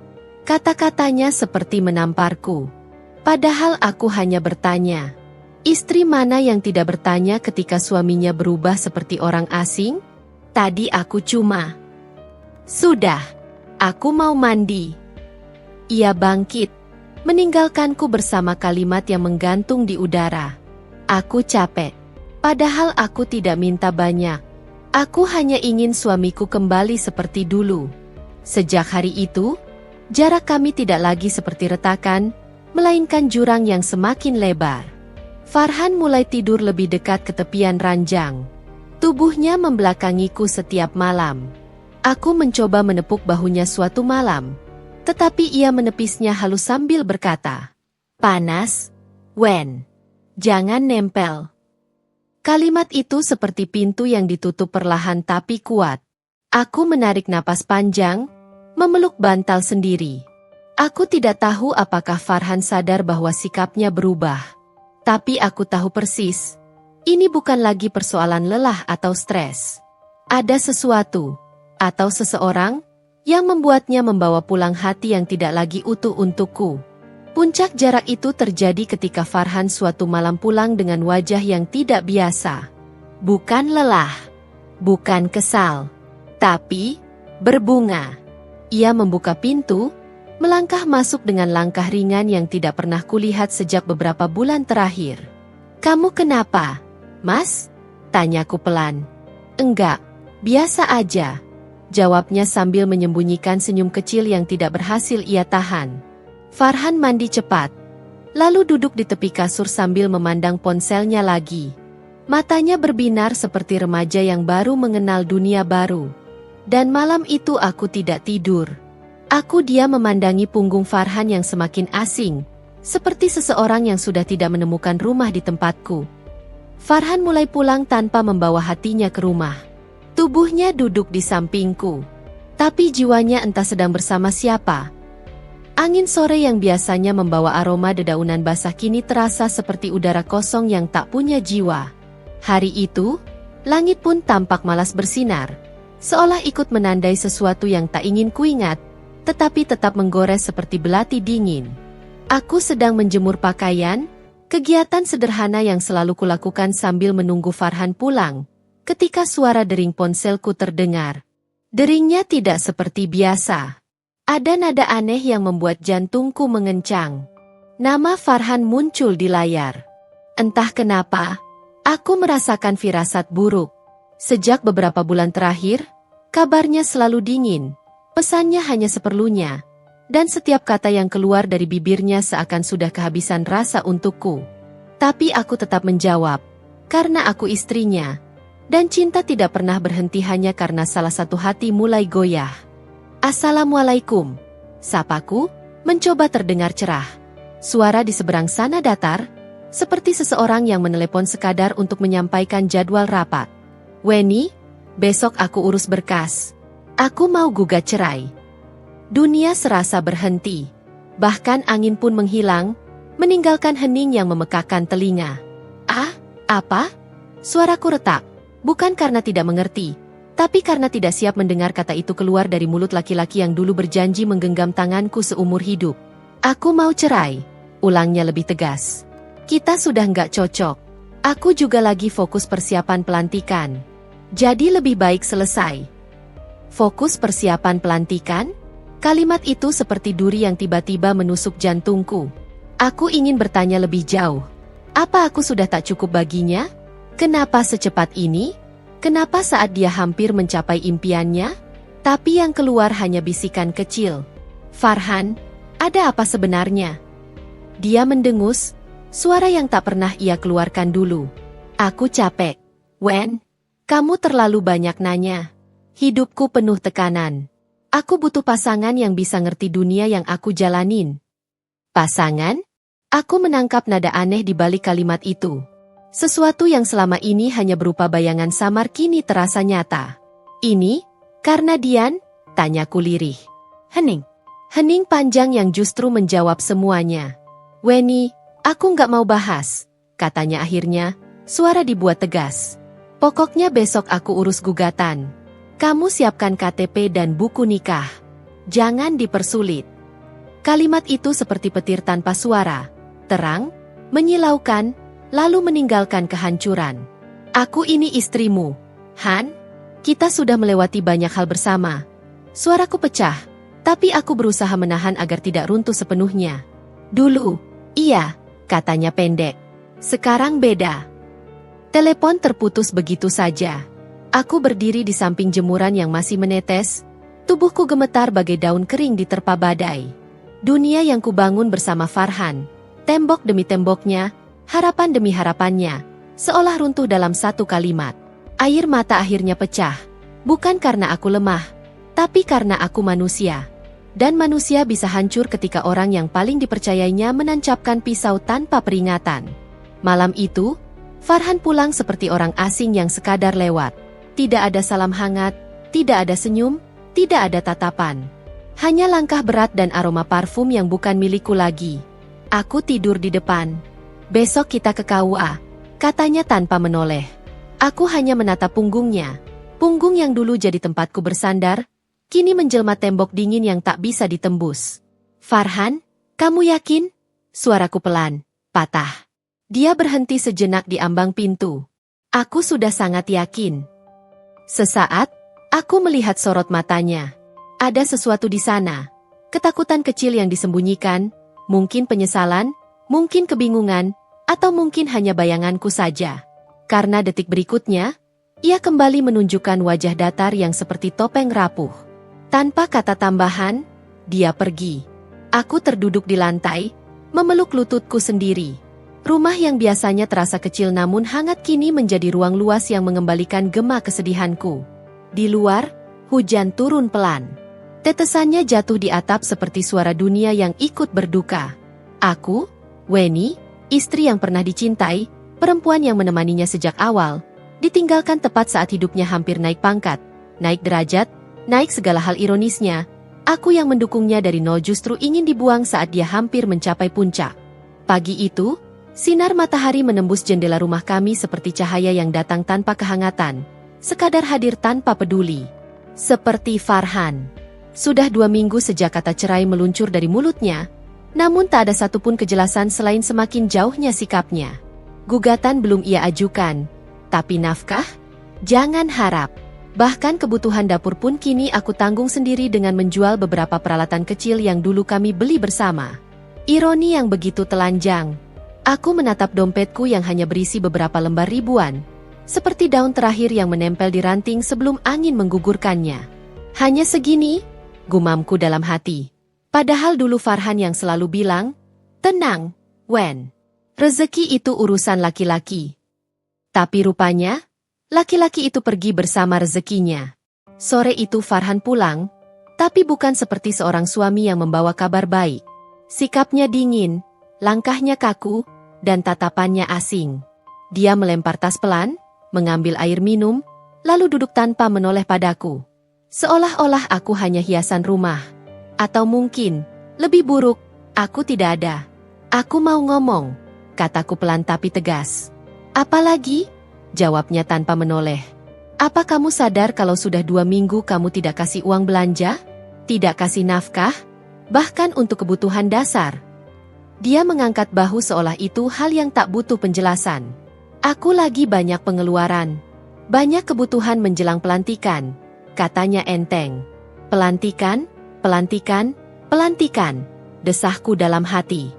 Kata-katanya seperti menamparku. Padahal aku hanya bertanya. Istri mana yang tidak bertanya ketika suaminya berubah seperti orang asing? Tadi aku cuma, "Sudah, aku mau mandi." Ia bangkit, meninggalkanku bersama kalimat yang menggantung di udara. Aku capek. Padahal aku tidak minta banyak. Aku hanya ingin suamiku kembali seperti dulu. Sejak hari itu, jarak kami tidak lagi seperti retakan, melainkan jurang yang semakin lebar. Farhan mulai tidur lebih dekat ke tepian ranjang. Tubuhnya membelakangiku setiap malam. Aku mencoba menepuk bahunya suatu malam, tetapi ia menepisnya halus sambil berkata, "Panas, Wen. Jangan nempel." Kalimat itu seperti pintu yang ditutup perlahan tapi kuat. Aku menarik napas panjang, memeluk bantal sendiri. Aku tidak tahu apakah Farhan sadar bahwa sikapnya berubah. Tapi aku tahu persis, ini bukan lagi persoalan lelah atau stres. Ada sesuatu, atau seseorang, yang membuatnya membawa pulang hati yang tidak lagi utuh untukku. Puncak jarak itu terjadi ketika Farhan suatu malam pulang dengan wajah yang tidak biasa. Bukan lelah, bukan kesal, tapi berbunga. Ia membuka pintu, melangkah masuk dengan langkah ringan yang tidak pernah kulihat sejak beberapa bulan terakhir. "Kamu kenapa, Mas?" tanyaku pelan. "Enggak, biasa aja," jawabnya sambil menyembunyikan senyum kecil yang tidak berhasil ia tahan. Farhan mandi cepat, lalu duduk di tepi kasur sambil memandang ponselnya lagi. Matanya berbinar seperti remaja yang baru mengenal dunia baru. Dan malam itu aku tidak tidur. Aku diam memandangi punggung Farhan yang semakin asing, seperti seseorang yang sudah tidak menemukan rumah di tempatku. Farhan mulai pulang tanpa membawa hatinya ke rumah. Tubuhnya duduk di sampingku, tapi jiwanya entah sedang bersama siapa. Angin sore yang biasanya membawa aroma dedaunan basah kini terasa seperti udara kosong yang tak punya jiwa. Hari itu, langit pun tampak malas bersinar, seolah ikut menandai sesuatu yang tak ingin kuingat, tetapi tetap menggores seperti belati dingin. Aku sedang menjemur pakaian, kegiatan sederhana yang selalu kulakukan sambil menunggu Farhan pulang, ketika suara dering ponselku terdengar. Deringnya tidak seperti biasa. Ada nada aneh yang membuat jantungku mengencang. Nama Farhan muncul di layar. Entah kenapa, aku merasakan firasat buruk. Sejak beberapa bulan terakhir, kabarnya selalu dingin, pesannya hanya seperlunya, dan setiap kata yang keluar dari bibirnya seakan sudah kehabisan rasa untukku. Tapi aku tetap menjawab, karena aku istrinya, dan cinta tidak pernah berhenti hanya karena salah satu hati mulai goyah. Assalamualaikum, sapaku, mencoba terdengar cerah. Suara di seberang sana datar, seperti seseorang yang menelepon sekadar untuk menyampaikan jadwal rapat. Weni, besok aku urus berkas. Aku mau gugat cerai. Dunia serasa berhenti. Bahkan angin pun menghilang, meninggalkan hening yang memekakkan telinga. Ah, apa? Suaraku retak, bukan karena tidak mengerti, tapi karena tidak siap mendengar kata itu keluar dari mulut laki-laki yang dulu berjanji menggenggam tanganku seumur hidup. Aku mau cerai, ulangnya lebih tegas. Kita sudah nggak cocok. Aku juga lagi fokus persiapan pelantikan. Jadi lebih baik selesai. Fokus persiapan pelantikan? Kalimat itu seperti duri yang tiba-tiba menusuk jantungku. Aku ingin bertanya lebih jauh. Apa aku sudah tak cukup baginya? Kenapa secepat ini? Kenapa saat dia hampir mencapai impiannya? Tapi yang keluar hanya bisikan kecil. Farhan, ada apa sebenarnya? Dia mendengus, suara yang tak pernah ia keluarkan dulu. Aku capek. Wen, kamu terlalu banyak nanya. Hidupku penuh tekanan. Aku butuh pasangan yang bisa ngerti dunia yang aku jalanin. Pasangan? Aku menangkap nada aneh di balik kalimat itu. Sesuatu yang selama ini hanya berupa bayangan samar kini terasa nyata. Ini, karena Dian? Tanyaku lirih. Hening. Hening panjang yang justru menjawab semuanya. Weni, aku nggak mau bahas, katanya akhirnya, suara dibuat tegas. Pokoknya besok aku urus gugatan. Kamu siapkan KTP dan buku nikah. Jangan dipersulit. Kalimat itu seperti petir tanpa suara, terang, menyilaukan, lalu meninggalkan kehancuran. Aku ini istrimu, Han. Kita sudah melewati banyak hal bersama. Suaraku pecah, tapi aku berusaha menahan agar tidak runtuh sepenuhnya. Dulu, iya, katanya pendek. Sekarang beda. Telepon terputus begitu saja. Aku berdiri di samping jemuran yang masih menetes. Tubuhku gemetar bagai daun kering diterpa badai. Dunia yang kubangun bersama Farhan, tembok demi temboknya, harapan demi harapannya, seolah runtuh dalam satu kalimat. Air mata akhirnya pecah, bukan karena aku lemah, tapi karena aku manusia. Dan manusia bisa hancur ketika orang yang paling dipercayainya menancapkan pisau tanpa peringatan. Malam itu, Farhan pulang seperti orang asing yang sekadar lewat. Tidak ada salam hangat, tidak ada senyum, tidak ada tatapan. Hanya langkah berat dan aroma parfum yang bukan milikku lagi. Aku tidur di depan. Besok kita ke KUA, katanya tanpa menoleh. Aku hanya menatap punggungnya. Punggung yang dulu jadi tempatku bersandar, kini menjelma tembok dingin yang tak bisa ditembus. Farhan, kamu yakin? Suaraku pelan, patah. Dia berhenti sejenak di ambang pintu. Aku sudah sangat yakin. Sesaat, aku melihat sorot matanya. Ada sesuatu di sana. Ketakutan kecil yang disembunyikan, mungkin penyesalan, mungkin kebingungan, atau mungkin hanya bayanganku saja. Karena detik berikutnya, ia kembali menunjukkan wajah datar yang seperti topeng rapuh. Tanpa kata tambahan, dia pergi. Aku terduduk di lantai, memeluk lututku sendiri. Rumah yang biasanya terasa kecil namun hangat kini menjadi ruang luas yang mengembalikan gema kesedihanku. Di luar, hujan turun pelan. Tetesannya jatuh di atap seperti suara dunia yang ikut berduka. Aku, Weni, istri yang pernah dicintai, perempuan yang menemaninya sejak awal, ditinggalkan tepat saat hidupnya hampir naik pangkat, naik derajat, naik segala hal ironisnya. Aku yang mendukungnya dari nol justru ingin dibuang saat dia hampir mencapai puncak. Pagi itu, sinar matahari menembus jendela rumah kami seperti cahaya yang datang tanpa kehangatan, sekadar hadir tanpa peduli. Seperti Farhan. Sudah 2 minggu sejak kata cerai meluncur dari mulutnya, namun tak ada satupun kejelasan selain semakin jauhnya sikapnya. Gugatan belum ia ajukan, tapi nafkah? Jangan harap. Bahkan kebutuhan dapur pun kini aku tanggung sendiri dengan menjual beberapa peralatan kecil yang dulu kami beli bersama. Ironi yang begitu telanjang. Aku menatap dompetku yang hanya berisi beberapa lembar ribuan, seperti daun terakhir yang menempel di ranting sebelum angin menggugurkannya. Hanya segini, gumamku dalam hati. Padahal dulu Farhan yang selalu bilang, "Tenang, Wen. Rezeki itu urusan laki-laki." Tapi rupanya, laki-laki itu pergi bersama rezekinya. Sore itu Farhan pulang, tapi bukan seperti seorang suami yang membawa kabar baik. Sikapnya dingin, langkahnya kaku, dan tatapannya asing. Dia melempar tas pelan, mengambil air minum, lalu duduk tanpa menoleh padaku. Seolah-olah aku hanya hiasan rumah. Atau mungkin, lebih buruk, aku tidak ada. Aku mau ngomong, kataku pelan tapi tegas. Apalagi? Jawabnya tanpa menoleh. Apa kamu sadar kalau sudah 2 minggu kamu tidak kasih uang belanja? Tidak kasih nafkah? Bahkan untuk kebutuhan dasar. Dia mengangkat bahu seolah itu hal yang tak butuh penjelasan. Aku lagi banyak pengeluaran. Banyak kebutuhan menjelang pelantikan, katanya enteng. Pelantikan, pelantikan, pelantikan, desahku dalam hati.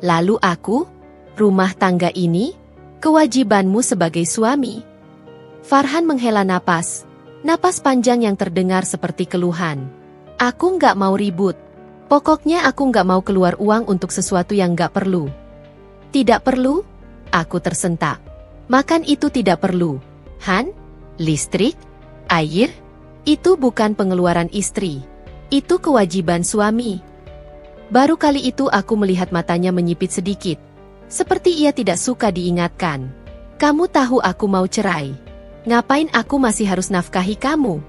Lalu aku, rumah tangga ini, kewajibanmu sebagai suami. Farhan menghela napas panjang yang terdengar seperti keluhan. Aku nggak mau ribut. Pokoknya aku nggak mau keluar uang untuk sesuatu yang nggak perlu. Tidak perlu? Aku tersentak. Makan itu tidak perlu. Han? Listrik? Air? Itu bukan pengeluaran istri. Itu kewajiban suami. Baru kali itu aku melihat matanya menyipit sedikit. Seperti ia tidak suka diingatkan. Kamu tahu aku mau cerai. Ngapain aku masih harus nafkahi kamu?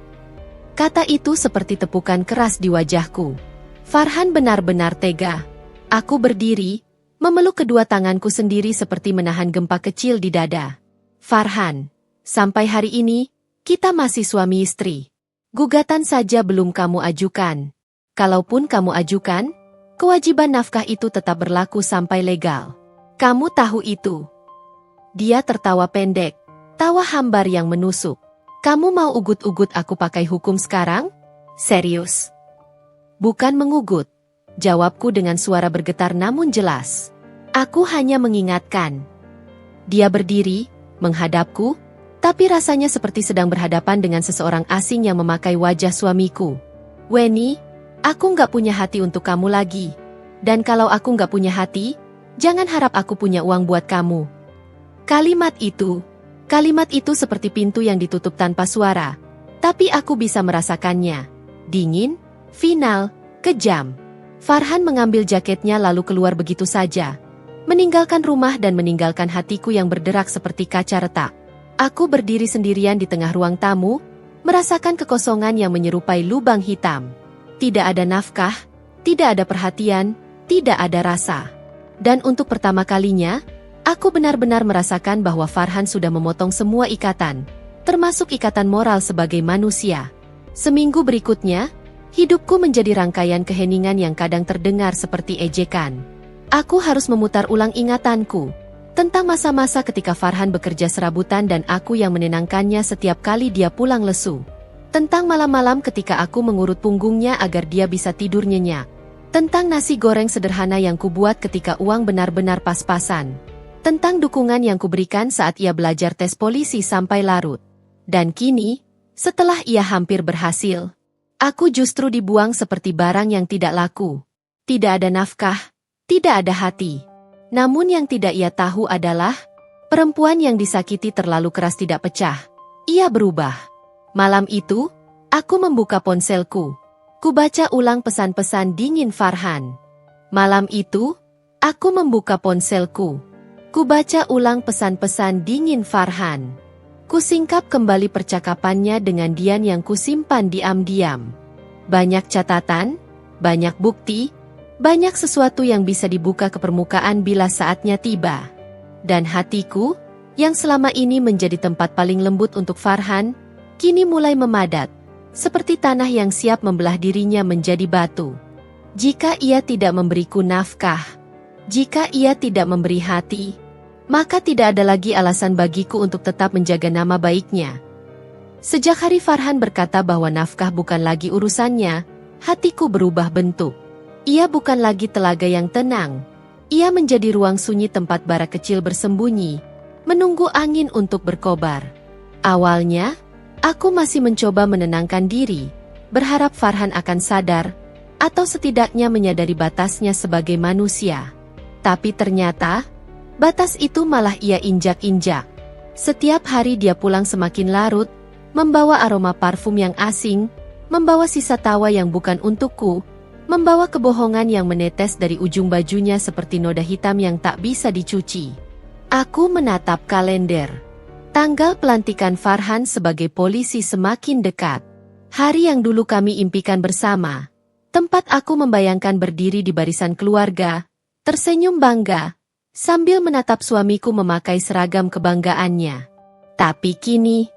Kata itu seperti tepukan keras di wajahku. Farhan benar-benar tega. Aku berdiri, memeluk kedua tanganku sendiri seperti menahan gempa kecil di dada. Farhan, sampai hari ini, kita masih suami istri. Gugatan saja belum kamu ajukan. Kalaupun kamu ajukan, kewajiban nafkah itu tetap berlaku sampai legal. Kamu tahu itu. Dia tertawa pendek, tawa hambar yang menusuk. Kamu mau ugut-ugut aku pakai hukum sekarang? Serius? Bukan mengugut. Jawabku dengan suara bergetar namun jelas. Aku hanya mengingatkan. Dia berdiri, menghadapku, tapi rasanya seperti sedang berhadapan dengan seseorang asing yang memakai wajah suamiku. Weni, aku nggak punya hati untuk kamu lagi. Dan kalau aku nggak punya hati, jangan harap aku punya uang buat kamu. Kalimat itu seperti pintu yang ditutup tanpa suara. Tapi aku bisa merasakannya. Dingin, final, kejam. Farhan mengambil jaketnya lalu keluar begitu saja. Meninggalkan rumah dan meninggalkan hatiku yang berderak seperti kaca retak. Aku berdiri sendirian di tengah ruang tamu, merasakan kekosongan yang menyerupai lubang hitam. Tidak ada nafkah, tidak ada perhatian, tidak ada rasa. Dan untuk pertama kalinya, aku benar-benar merasakan bahwa Farhan sudah memotong semua ikatan, termasuk ikatan moral sebagai manusia. Seminggu berikutnya, hidupku menjadi rangkaian keheningan yang kadang terdengar seperti ejekan. Aku harus memutar ulang ingatanku tentang masa-masa ketika Farhan bekerja serabutan dan aku yang menenangkannya setiap kali dia pulang lesu. Tentang malam-malam ketika aku mengurut punggungnya agar dia bisa tidur nyenyak. Tentang nasi goreng sederhana yang kubuat ketika uang benar-benar pas-pasan. Tentang dukungan yang kuberikan saat ia belajar tes polisi sampai larut. Dan kini, setelah ia hampir berhasil, aku justru dibuang seperti barang yang tidak laku. Tidak ada nafkah, tidak ada hati. Namun yang tidak ia tahu adalah, perempuan yang disakiti terlalu keras tidak pecah. Ia berubah. Malam itu, aku membuka ponselku. Kubaca ulang pesan-pesan dingin Farhan. Malam itu, aku membuka ponselku. Kubaca ulang pesan-pesan dingin Farhan. Kusingkap kembali percakapannya dengan Dian yang kusimpan diam-diam. Banyak catatan, banyak bukti, banyak sesuatu yang bisa dibuka ke permukaan bila saatnya tiba. Dan hatiku, yang selama ini menjadi tempat paling lembut untuk Farhan, kini mulai memadat, seperti tanah yang siap membelah dirinya menjadi batu. Jika ia tidak memberiku nafkah, jika ia tidak memberi hati, maka tidak ada lagi alasan bagiku untuk tetap menjaga nama baiknya. Sejak hari Farhan berkata bahwa nafkah bukan lagi urusannya, hatiku berubah bentuk. Ia bukan lagi telaga yang tenang. Ia menjadi ruang sunyi tempat bara kecil bersembunyi, menunggu angin untuk berkobar. Awalnya, aku masih mencoba menenangkan diri, berharap Farhan akan sadar, atau setidaknya menyadari batasnya sebagai manusia. Tapi ternyata, batas itu malah ia injak-injak. Setiap hari dia pulang semakin larut, membawa aroma parfum yang asing, membawa sisa tawa yang bukan untukku, membawa kebohongan yang menetes dari ujung bajunya seperti noda hitam yang tak bisa dicuci. Aku menatap kalender. Tanggal pelantikan Farhan sebagai polisi semakin dekat. Hari yang dulu kami impikan bersama. Tempat aku membayangkan berdiri di barisan keluarga, tersenyum bangga, sambil menatap suamiku memakai seragam kebanggaannya. Tapi kini,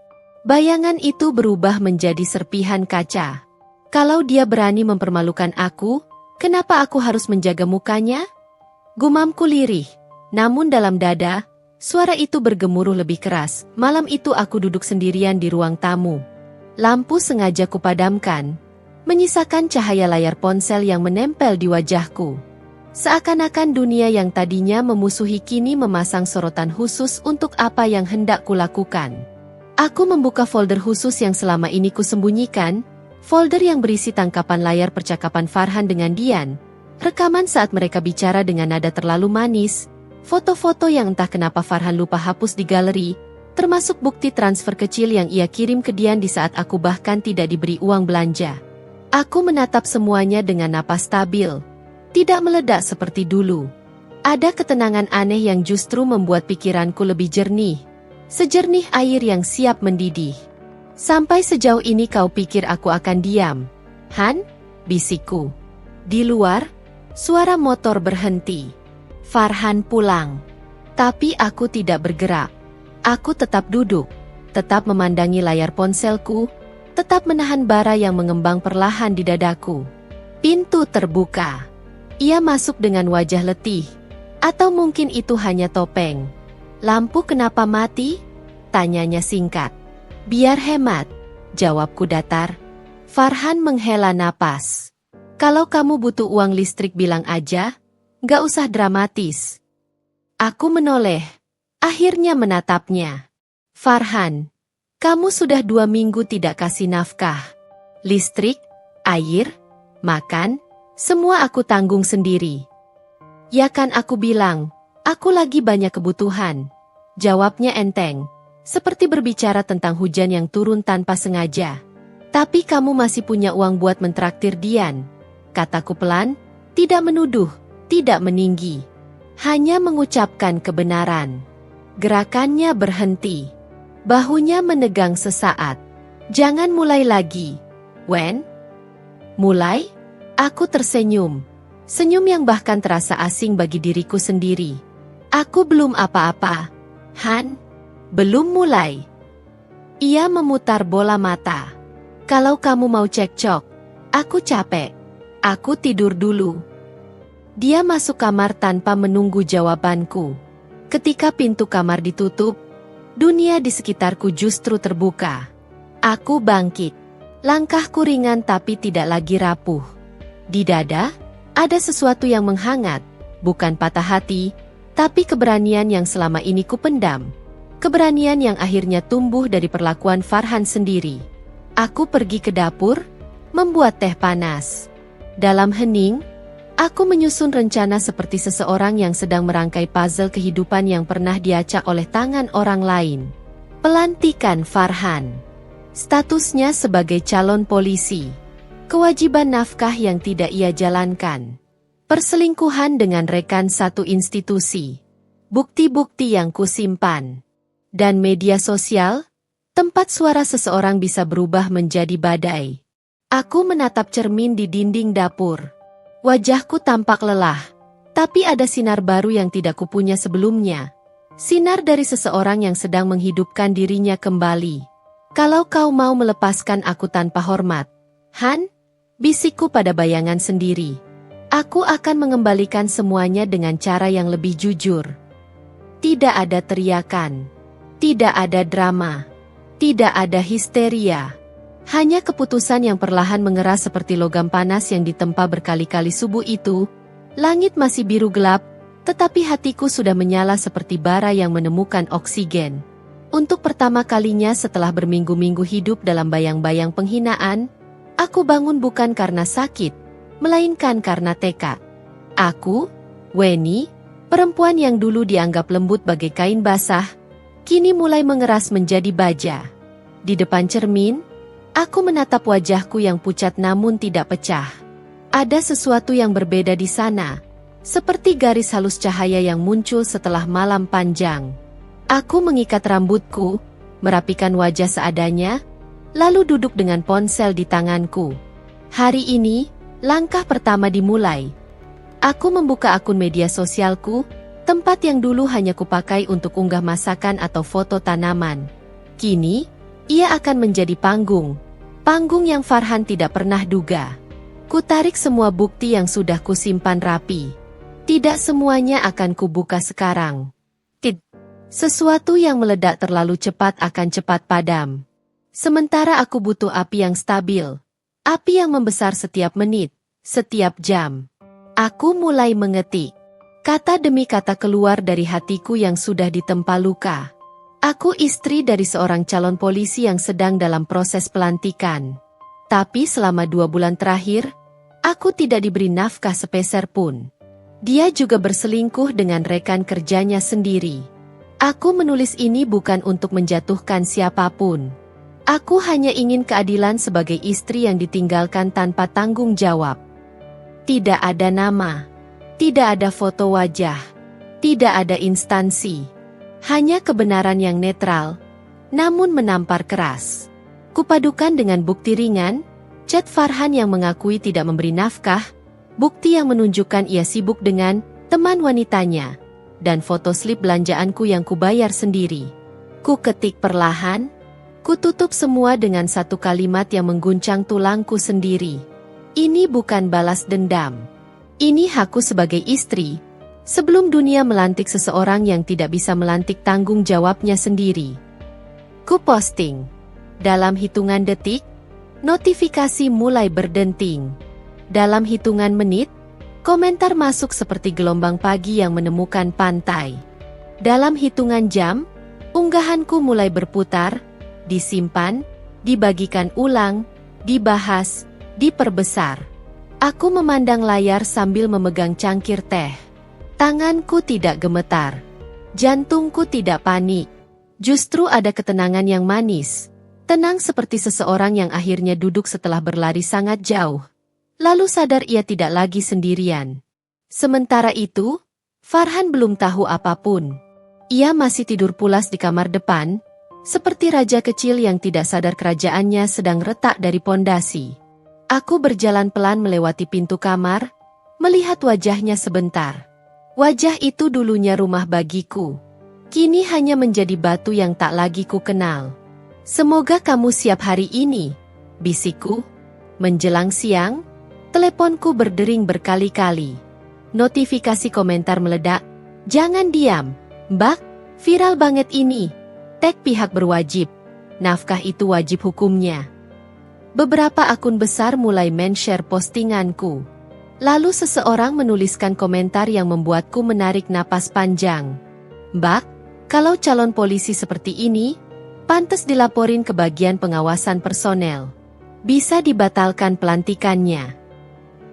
bayangan itu berubah menjadi serpihan kaca. Kalau dia berani mempermalukan aku, kenapa aku harus menjaga mukanya? Gumamku lirih, namun dalam dada, suara itu bergemuruh lebih keras. Malam itu aku duduk sendirian di ruang tamu. Lampu sengaja kupadamkan, menyisakan cahaya layar ponsel yang menempel di wajahku. Seakan-akan dunia yang tadinya memusuhi kini memasang sorotan khusus untuk apa yang hendak kulakukan. Aku membuka folder khusus yang selama ini kusembunyikan, folder yang berisi tangkapan layar percakapan Farhan dengan Dian, rekaman saat mereka bicara dengan nada terlalu manis, foto-foto yang entah kenapa Farhan lupa hapus di galeri, termasuk bukti transfer kecil yang ia kirim ke Dian di saat aku bahkan tidak diberi uang belanja. Aku menatap semuanya dengan napas stabil, tidak meledak seperti dulu. Ada ketenangan aneh yang justru membuat pikiranku lebih jernih, sejernih air yang siap mendidih. Sampai sejauh ini kau pikir aku akan diam? Han? Bisikku. Di luar, suara motor berhenti. Farhan pulang. Tapi aku tidak bergerak. Aku tetap duduk, tetap memandangi layar ponselku, tetap menahan bara yang mengembang perlahan di dadaku. Pintu terbuka. Ia masuk dengan wajah letih. Atau mungkin itu hanya topeng. Lampu kenapa mati? Tanyanya singkat. Biar hemat, jawabku datar. Farhan menghela napas. Kalau kamu butuh uang listrik bilang aja, gak usah dramatis. Aku menoleh, akhirnya menatapnya. Farhan, kamu sudah 2 minggu tidak kasih nafkah. Listrik, air, makan, semua aku tanggung sendiri. Ya kan aku bilang, aku lagi banyak kebutuhan. Jawabnya enteng. Seperti berbicara tentang hujan yang turun tanpa sengaja. Tapi kamu masih punya uang buat mentraktir Dian. Kataku pelan, tidak menuduh, tidak meninggi. Hanya mengucapkan kebenaran. Gerakannya berhenti. Bahunya menegang sesaat. Jangan mulai lagi. Wen? Mulai? Aku tersenyum. Senyum yang bahkan terasa asing bagi diriku sendiri. Aku belum apa-apa. Han? Belum mulai. Ia memutar bola mata. Kalau kamu mau cekcok, aku capek. Aku tidur dulu. Dia masuk kamar tanpa menunggu jawabanku. Ketika pintu kamar ditutup, dunia di sekitarku justru terbuka. Aku bangkit. Langkahku ringan tapi tidak lagi rapuh. Di dada, ada sesuatu yang menghangat, bukan patah hati, tapi keberanian yang selama ini kupendam. Keberanian yang akhirnya tumbuh dari perlakuan Farhan sendiri. Aku pergi ke dapur, membuat teh panas. Dalam hening, aku menyusun rencana seperti seseorang yang sedang merangkai puzzle kehidupan yang pernah diacak oleh tangan orang lain. Pelantikan Farhan. Statusnya sebagai calon polisi. Kewajiban nafkah yang tidak ia jalankan. Perselingkuhan dengan rekan satu institusi. Bukti-bukti yang kusimpan. Dan media sosial, tempat suara seseorang bisa berubah menjadi badai. Aku menatap cermin di dinding dapur. Wajahku tampak lelah, tapi ada sinar baru yang tidak kupunya sebelumnya. Sinar dari seseorang yang sedang menghidupkan dirinya kembali. Kalau kau mau melepaskan aku tanpa hormat, Han, bisikku pada bayangan sendiri. Aku akan mengembalikan semuanya dengan cara yang lebih jujur. Tidak ada teriakan. Tidak ada drama. Tidak ada histeria. Hanya keputusan yang perlahan mengeras seperti logam panas yang ditempa berkali-kali subuh itu. Langit masih biru gelap, tetapi hatiku sudah menyala seperti bara yang menemukan oksigen. Untuk pertama kalinya setelah berminggu-minggu hidup dalam bayang-bayang penghinaan, aku bangun bukan karena sakit, melainkan karena tekad. Aku, Weni, perempuan yang dulu dianggap lembut bagai kain basah, kini mulai mengeras menjadi baja. Di depan cermin, aku menatap wajahku yang pucat namun tidak pecah. Ada sesuatu yang berbeda di sana, seperti garis halus cahaya yang muncul setelah malam panjang. Aku mengikat rambutku, merapikan wajah seadanya, lalu duduk dengan ponsel di tanganku. Hari ini, langkah pertama dimulai. Aku membuka akun media sosialku, tempat yang dulu hanya kupakai untuk unggah masakan atau foto tanaman. Kini, ia akan menjadi panggung yang Farhan tidak pernah duga. Kutarik semua bukti yang sudah kusimpan rapi. Tidak semuanya akan kubuka sekarang. Sesuatu yang meledak terlalu cepat akan cepat padam. Sementara aku butuh api yang stabil. Api yang membesar setiap menit, setiap jam. Aku mulai mengetik. Kata demi kata keluar dari hatiku yang sudah ditempa luka. Aku istri dari seorang calon polisi yang sedang dalam proses pelantikan. Tapi selama 2 bulan terakhir, aku tidak diberi nafkah sepeser pun. Dia juga berselingkuh dengan rekan kerjanya sendiri. Aku menulis ini bukan untuk menjatuhkan siapapun. Aku hanya ingin keadilan sebagai istri yang ditinggalkan tanpa tanggung jawab. Tidak ada nama. Tidak ada foto wajah. Tidak ada instansi. Hanya kebenaran yang netral, namun menampar keras. Kupadukan dengan bukti ringan, chat Farhan yang mengakui tidak memberi nafkah, bukti yang menunjukkan ia sibuk dengan teman wanitanya, dan foto slip belanjaanku yang kubayar sendiri. Ku ketik perlahan, ku tutup semua dengan satu kalimat yang mengguncang tulangku sendiri. Ini bukan balas dendam. Ini hakku sebagai istri, sebelum dunia melantik seseorang yang tidak bisa melantik tanggung jawabnya sendiri. Ku posting. Dalam hitungan detik, notifikasi mulai berdenting. Dalam hitungan menit, komentar masuk seperti gelombang pagi yang menemukan pantai. Dalam hitungan jam, unggahanku mulai berputar, disimpan, dibagikan ulang, dibahas, diperbesar. Aku memandang layar sambil memegang cangkir teh. Tanganku tidak gemetar. Jantungku tidak panik. Justru ada ketenangan yang manis. Tenang seperti seseorang yang akhirnya duduk setelah berlari sangat jauh. Lalu sadar ia tidak lagi sendirian. Sementara itu, Farhan belum tahu apapun. Ia masih tidur pulas di kamar depan, seperti raja kecil yang tidak sadar kerajaannya sedang retak dari pondasi. Aku berjalan pelan melewati pintu kamar, melihat wajahnya sebentar. Wajah itu dulunya rumah bagiku. Kini hanya menjadi batu yang tak lagi ku kenal. Semoga kamu siap hari ini, bisikku. Menjelang siang, teleponku berdering berkali-kali. Notifikasi komentar meledak. Jangan diam, Mbak, viral banget ini. Tag pihak berwajib. Nafkah itu wajib hukumnya. Beberapa akun besar mulai men-share postinganku. Lalu seseorang menuliskan komentar yang membuatku menarik napas panjang. Mbak, kalau calon polisi seperti ini, pantas dilaporin ke bagian pengawasan personel. Bisa dibatalkan pelantikannya.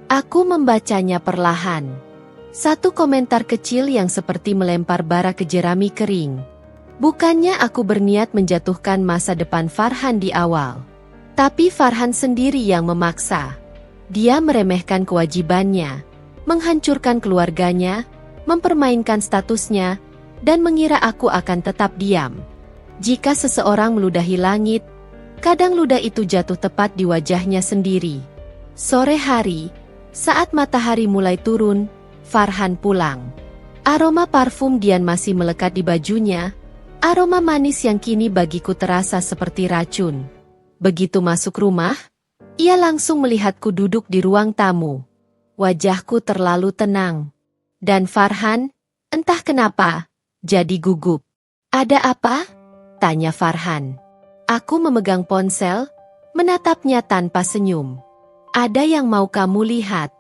Aku membacanya perlahan. Satu komentar kecil yang seperti melempar bara ke jerami kering. Bukannya aku berniat menjatuhkan masa depan Farhan di awal. Tapi Farhan sendiri yang memaksa. Dia meremehkan kewajibannya, menghancurkan keluarganya, mempermainkan statusnya, dan mengira aku akan tetap diam. Jika seseorang meludahi langit, Kadang ludah itu jatuh tepat di wajahnya sendiri. Sore hari, saat matahari mulai turun, Farhan pulang. Aroma parfum Dian masih melekat di bajunya, aroma manis yang kini bagiku terasa seperti racun. Begitu masuk rumah, ia langsung melihatku duduk di ruang tamu. Wajahku terlalu tenang. Dan Farhan, entah kenapa, jadi gugup. "Ada apa?" tanya Farhan. Aku memegang ponsel, menatapnya tanpa senyum. "Ada yang mau kamu lihat."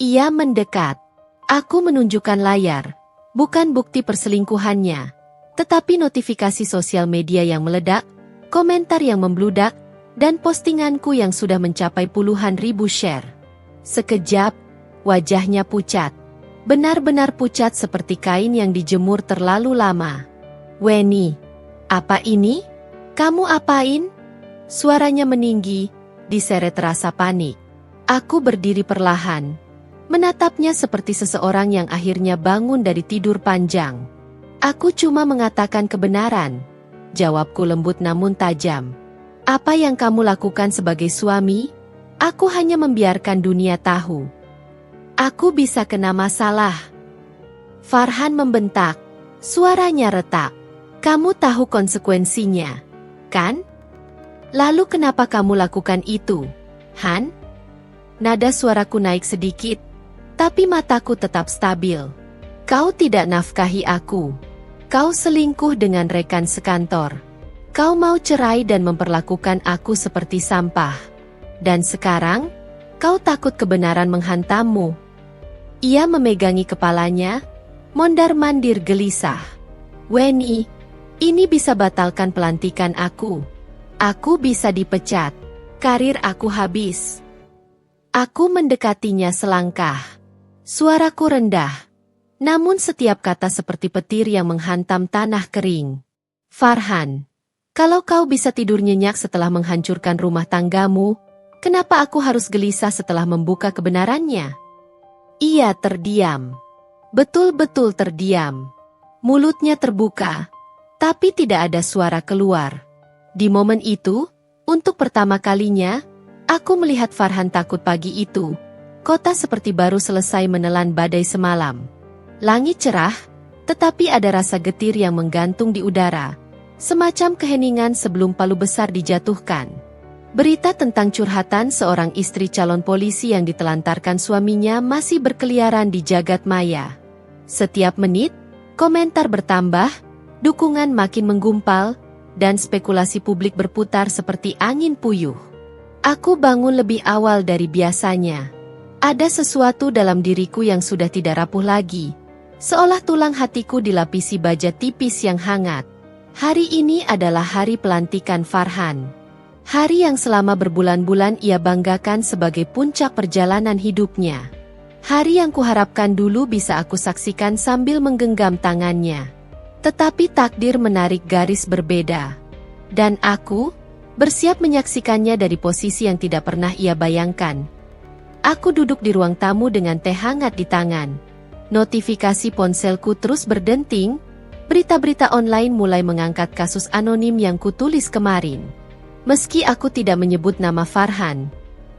Ia mendekat. Aku menunjukkan layar, bukan bukti perselingkuhannya, tetapi notifikasi sosial media yang meledak, komentar yang membludak, dan postinganku yang sudah mencapai puluhan ribu share. Sekejap, wajahnya pucat. Benar-benar pucat seperti kain yang dijemur terlalu lama. "Weni, apa ini? Kamu apain?" Suaranya meninggi, diseret rasa panik. Aku berdiri perlahan, menatapnya seperti seseorang yang akhirnya bangun dari tidur panjang. "Aku cuma mengatakan kebenaran," jawabku lembut namun tajam. "Apa yang kamu lakukan sebagai suami? Aku hanya membiarkan dunia tahu. Aku bisa kena masalah." Farhan membentak, suaranya retak. "Kamu tahu konsekuensinya, kan? Lalu kenapa kamu lakukan itu, Han?" Nada suaraku naik sedikit, tapi mataku tetap stabil. "Kau tidak nafkahi aku. Kau selingkuh dengan rekan sekantor. Kau mau cerai dan memperlakukan aku seperti sampah. Dan sekarang, kau takut kebenaran menghantammu." Ia memegangi kepalanya, mondar-mandir gelisah. "Weni, ini bisa batalkan pelantikan aku. Aku bisa dipecat. Karir aku habis." Aku mendekatinya selangkah. Suaraku rendah, namun setiap kata seperti petir yang menghantam tanah kering. "Farhan, kalau kau bisa tidur nyenyak setelah menghancurkan rumah tanggamu, kenapa aku harus gelisah setelah membuka kebenarannya?" Ia terdiam. Betul-betul terdiam. Mulutnya terbuka, tapi tidak ada suara keluar. Di momen itu, untuk pertama kalinya, aku melihat Farhan takut pagi itu. Kota seperti baru selesai menelan badai semalam. Langit cerah, tetapi ada rasa getir yang menggantung di udara, semacam keheningan sebelum palu besar dijatuhkan. Berita tentang curhatan seorang istri calon polisi yang ditelantarkan suaminya masih berkeliaran di jagat maya. Setiap menit, komentar bertambah, dukungan makin menggumpal, dan spekulasi publik berputar seperti angin puyuh. Aku bangun lebih awal dari biasanya. Ada sesuatu dalam diriku yang sudah tidak rapuh lagi, seolah tulang hatiku dilapisi baja tipis yang hangat. Hari ini adalah hari pelantikan Farhan. Hari yang selama berbulan-bulan ia banggakan sebagai puncak perjalanan hidupnya. Hari yang kuharapkan dulu bisa aku saksikan sambil menggenggam tangannya. Tetapi takdir menarik garis berbeda. Dan aku bersiap menyaksikannya dari posisi yang tidak pernah ia bayangkan. Aku duduk di ruang tamu dengan teh hangat di tangan. Notifikasi ponselku terus berdenting, berita-berita online mulai mengangkat kasus anonim yang kutulis kemarin. Meski aku tidak menyebut nama Farhan,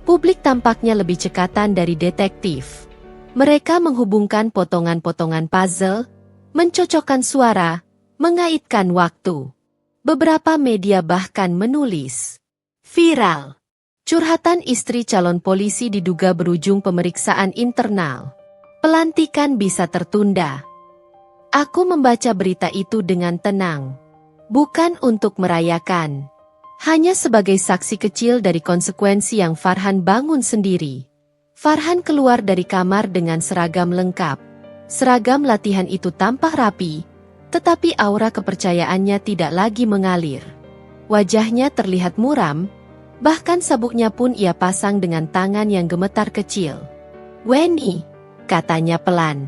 publik tampaknya lebih cekatan dari detektif. Mereka menghubungkan potongan-potongan puzzle, mencocokkan suara, mengaitkan waktu. Beberapa media bahkan menulis, "Viral. Curhatan istri calon polisi diduga berujung pemeriksaan internal. Pelantikan bisa tertunda." Aku membaca berita itu dengan tenang. Bukan untuk merayakan. Hanya sebagai saksi kecil dari konsekuensi yang Farhan bangun sendiri. Farhan keluar dari kamar dengan seragam lengkap. Seragam latihan itu tampak rapi, tetapi aura kepercayaannya tidak lagi mengalir. Wajahnya terlihat muram, bahkan sabuknya pun ia pasang dengan tangan yang gemetar kecil. "Weni," katanya pelan,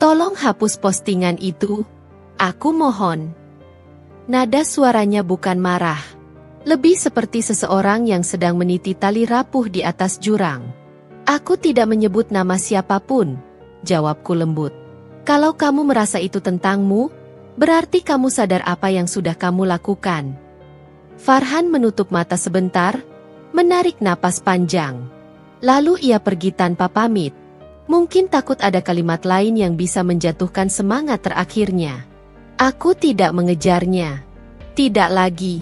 "tolong hapus postingan itu. Aku mohon." Nada suaranya bukan marah. Lebih seperti seseorang yang sedang meniti tali rapuh di atas jurang. "Aku tidak menyebut nama siapapun," jawabku lembut. "Kalau kamu merasa itu tentangmu, berarti kamu sadar apa yang sudah kamu lakukan." Farhan menutup mata sebentar, menarik napas panjang. Lalu ia pergi tanpa pamit. Mungkin takut ada kalimat lain yang bisa menjatuhkan semangat terakhirnya. Aku tidak mengejarnya. Tidak lagi.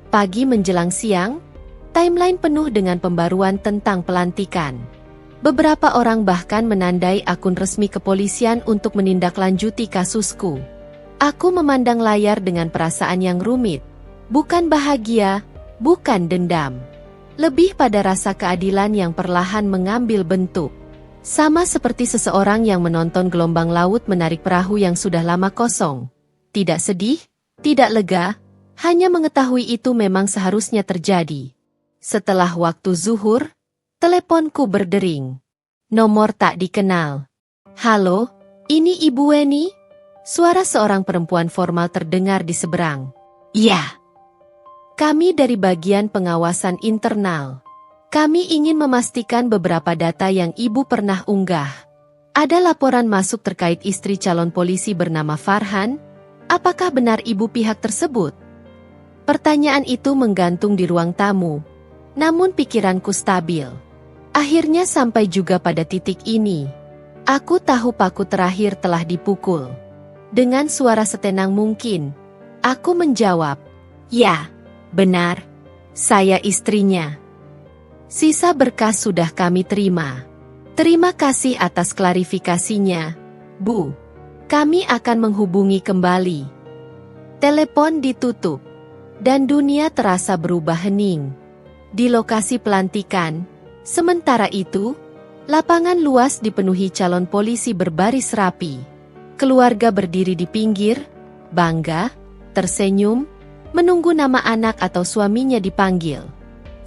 Pagi menjelang siang, timeline penuh dengan pembaruan tentang pelantikan. Beberapa orang bahkan menandai akun resmi kepolisian untuk menindaklanjuti kasusku. Aku memandang layar dengan perasaan yang rumit. Bukan bahagia, bukan dendam. Lebih pada rasa keadilan yang perlahan mengambil bentuk. Sama seperti seseorang yang menonton gelombang laut menarik perahu yang sudah lama kosong. Tidak sedih, tidak lega, hanya mengetahui itu memang seharusnya terjadi. Setelah waktu zuhur, teleponku berdering. Nomor tak dikenal. Halo, ini Ibu Weni? Suara seorang perempuan formal terdengar di seberang. Ya. Kami dari bagian pengawasan internal. Kami ingin memastikan beberapa data yang Ibu pernah unggah. Ada laporan masuk terkait istri calon polisi bernama Farhan. Apakah benar Ibu pihak tersebut? Pertanyaan itu menggantung di ruang tamu. Namun pikiranku stabil. Akhirnya sampai juga pada titik ini. Aku tahu paku terakhir telah dipukul. Dengan suara setenang mungkin, aku menjawab, "Ya, benar. Saya istrinya." Sisa berkas sudah kami terima. Terima kasih atas klarifikasinya, Bu. Kami akan menghubungi kembali. Telepon ditutup, dan dunia terasa berubah hening. Di lokasi pelantikan, sementara itu, lapangan luas dipenuhi calon polisi berbaris rapi. Keluarga berdiri di pinggir, bangga, tersenyum, menunggu nama anak atau suaminya dipanggil.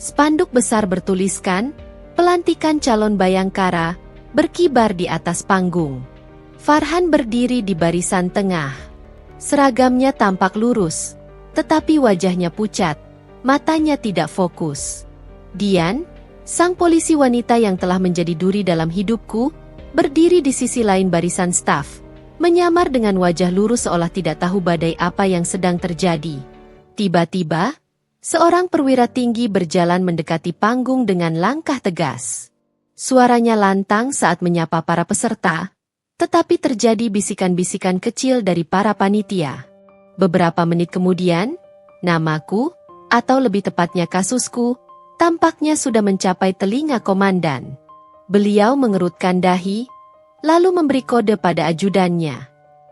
Spanduk besar bertuliskan, "Pelantikan calon Bayangkara," berkibar di atas panggung. Farhan berdiri di barisan tengah. Seragamnya tampak lurus, tetapi wajahnya pucat, matanya tidak fokus. Dian, sang polisi wanita yang telah menjadi duri dalam hidupku, berdiri di sisi lain barisan staf, menyamar dengan wajah lurus seolah tidak tahu badai apa yang sedang terjadi. Tiba-tiba, seorang perwira tinggi berjalan mendekati panggung dengan langkah tegas. Suaranya lantang saat menyapa para peserta, tetapi terjadi bisikan-bisikan kecil dari para panitia. Beberapa menit kemudian, namaku, atau lebih tepatnya kasusku, tampaknya sudah mencapai telinga komandan. Beliau mengerutkan dahi, lalu memberi kode pada ajudannya.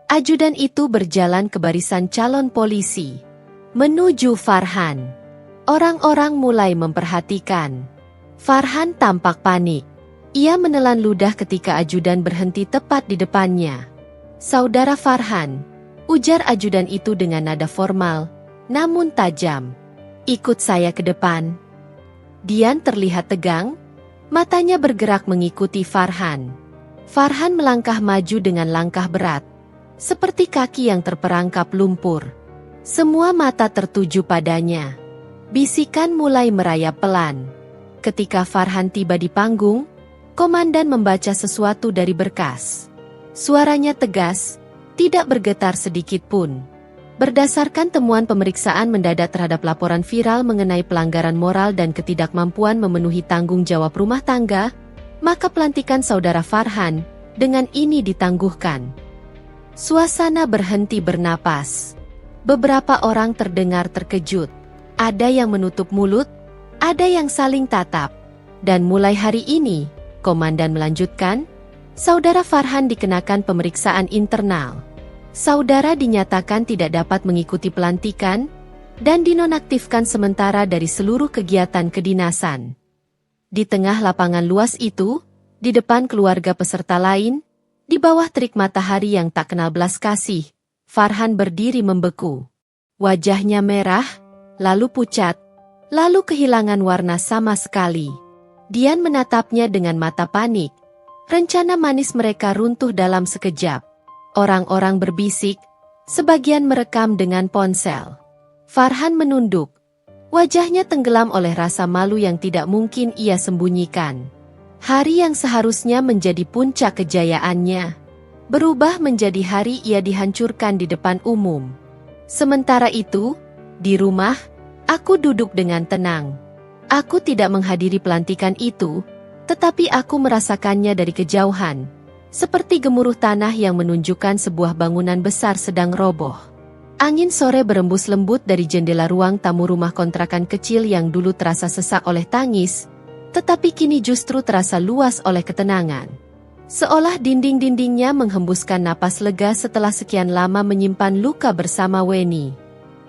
Ajudan itu berjalan ke barisan calon polisi, menuju Farhan. Orang-orang mulai memperhatikan. Farhan tampak panik. Ia menelan ludah ketika ajudan berhenti tepat di depannya. "Saudara Farhan," ujar ajudan itu dengan nada formal, namun tajam. "Ikut saya ke depan." Dian terlihat tegang, matanya bergerak mengikuti Farhan. Farhan melangkah maju dengan langkah berat, seperti kaki yang terperangkap lumpur. Semua mata tertuju padanya. Bisikan mulai merayap pelan. Ketika Farhan tiba di panggung, komandan membaca sesuatu dari berkas. Suaranya tegas, tidak bergetar sedikit pun. Berdasarkan temuan pemeriksaan mendadak terhadap laporan viral mengenai pelanggaran moral dan ketidakmampuan memenuhi tanggung jawab rumah tangga, maka pelantikan saudara Farhan dengan ini ditangguhkan. Suasana berhenti bernapas. Beberapa orang terdengar terkejut. Ada yang menutup mulut, ada yang saling tatap. Dan mulai hari ini, komandan melanjutkan, saudara Farhan dikenakan pemeriksaan internal. Saudara dinyatakan tidak dapat mengikuti pelantikan dan dinonaktifkan sementara dari seluruh kegiatan kedinasan. Di tengah lapangan luas itu, di depan keluarga peserta lain, di bawah terik matahari yang tak kenal belas kasih, Farhan berdiri membeku. Wajahnya merah, lalu pucat, lalu kehilangan warna sama sekali. Dian menatapnya dengan mata panik. Rencana manis mereka runtuh dalam sekejap. Orang-orang berbisik, sebagian merekam dengan ponsel. Farhan menunduk. Wajahnya tenggelam oleh rasa malu yang tidak mungkin ia sembunyikan. Hari yang seharusnya menjadi puncak kejayaannya, berubah menjadi hari ia dihancurkan di depan umum. Sementara itu, di rumah, Aku duduk dengan tenang. Aku tidak menghadiri pelantikan itu, tetapi aku merasakannya dari kejauhan, seperti gemuruh tanah yang menunjukkan sebuah bangunan besar sedang roboh. Angin sore berembus lembut dari jendela ruang tamu rumah kontrakan kecil yang dulu terasa sesak oleh tangis, tetapi kini justru terasa luas oleh ketenangan. Seolah dinding-dindingnya menghembuskan napas lega setelah sekian lama menyimpan luka bersama Weni.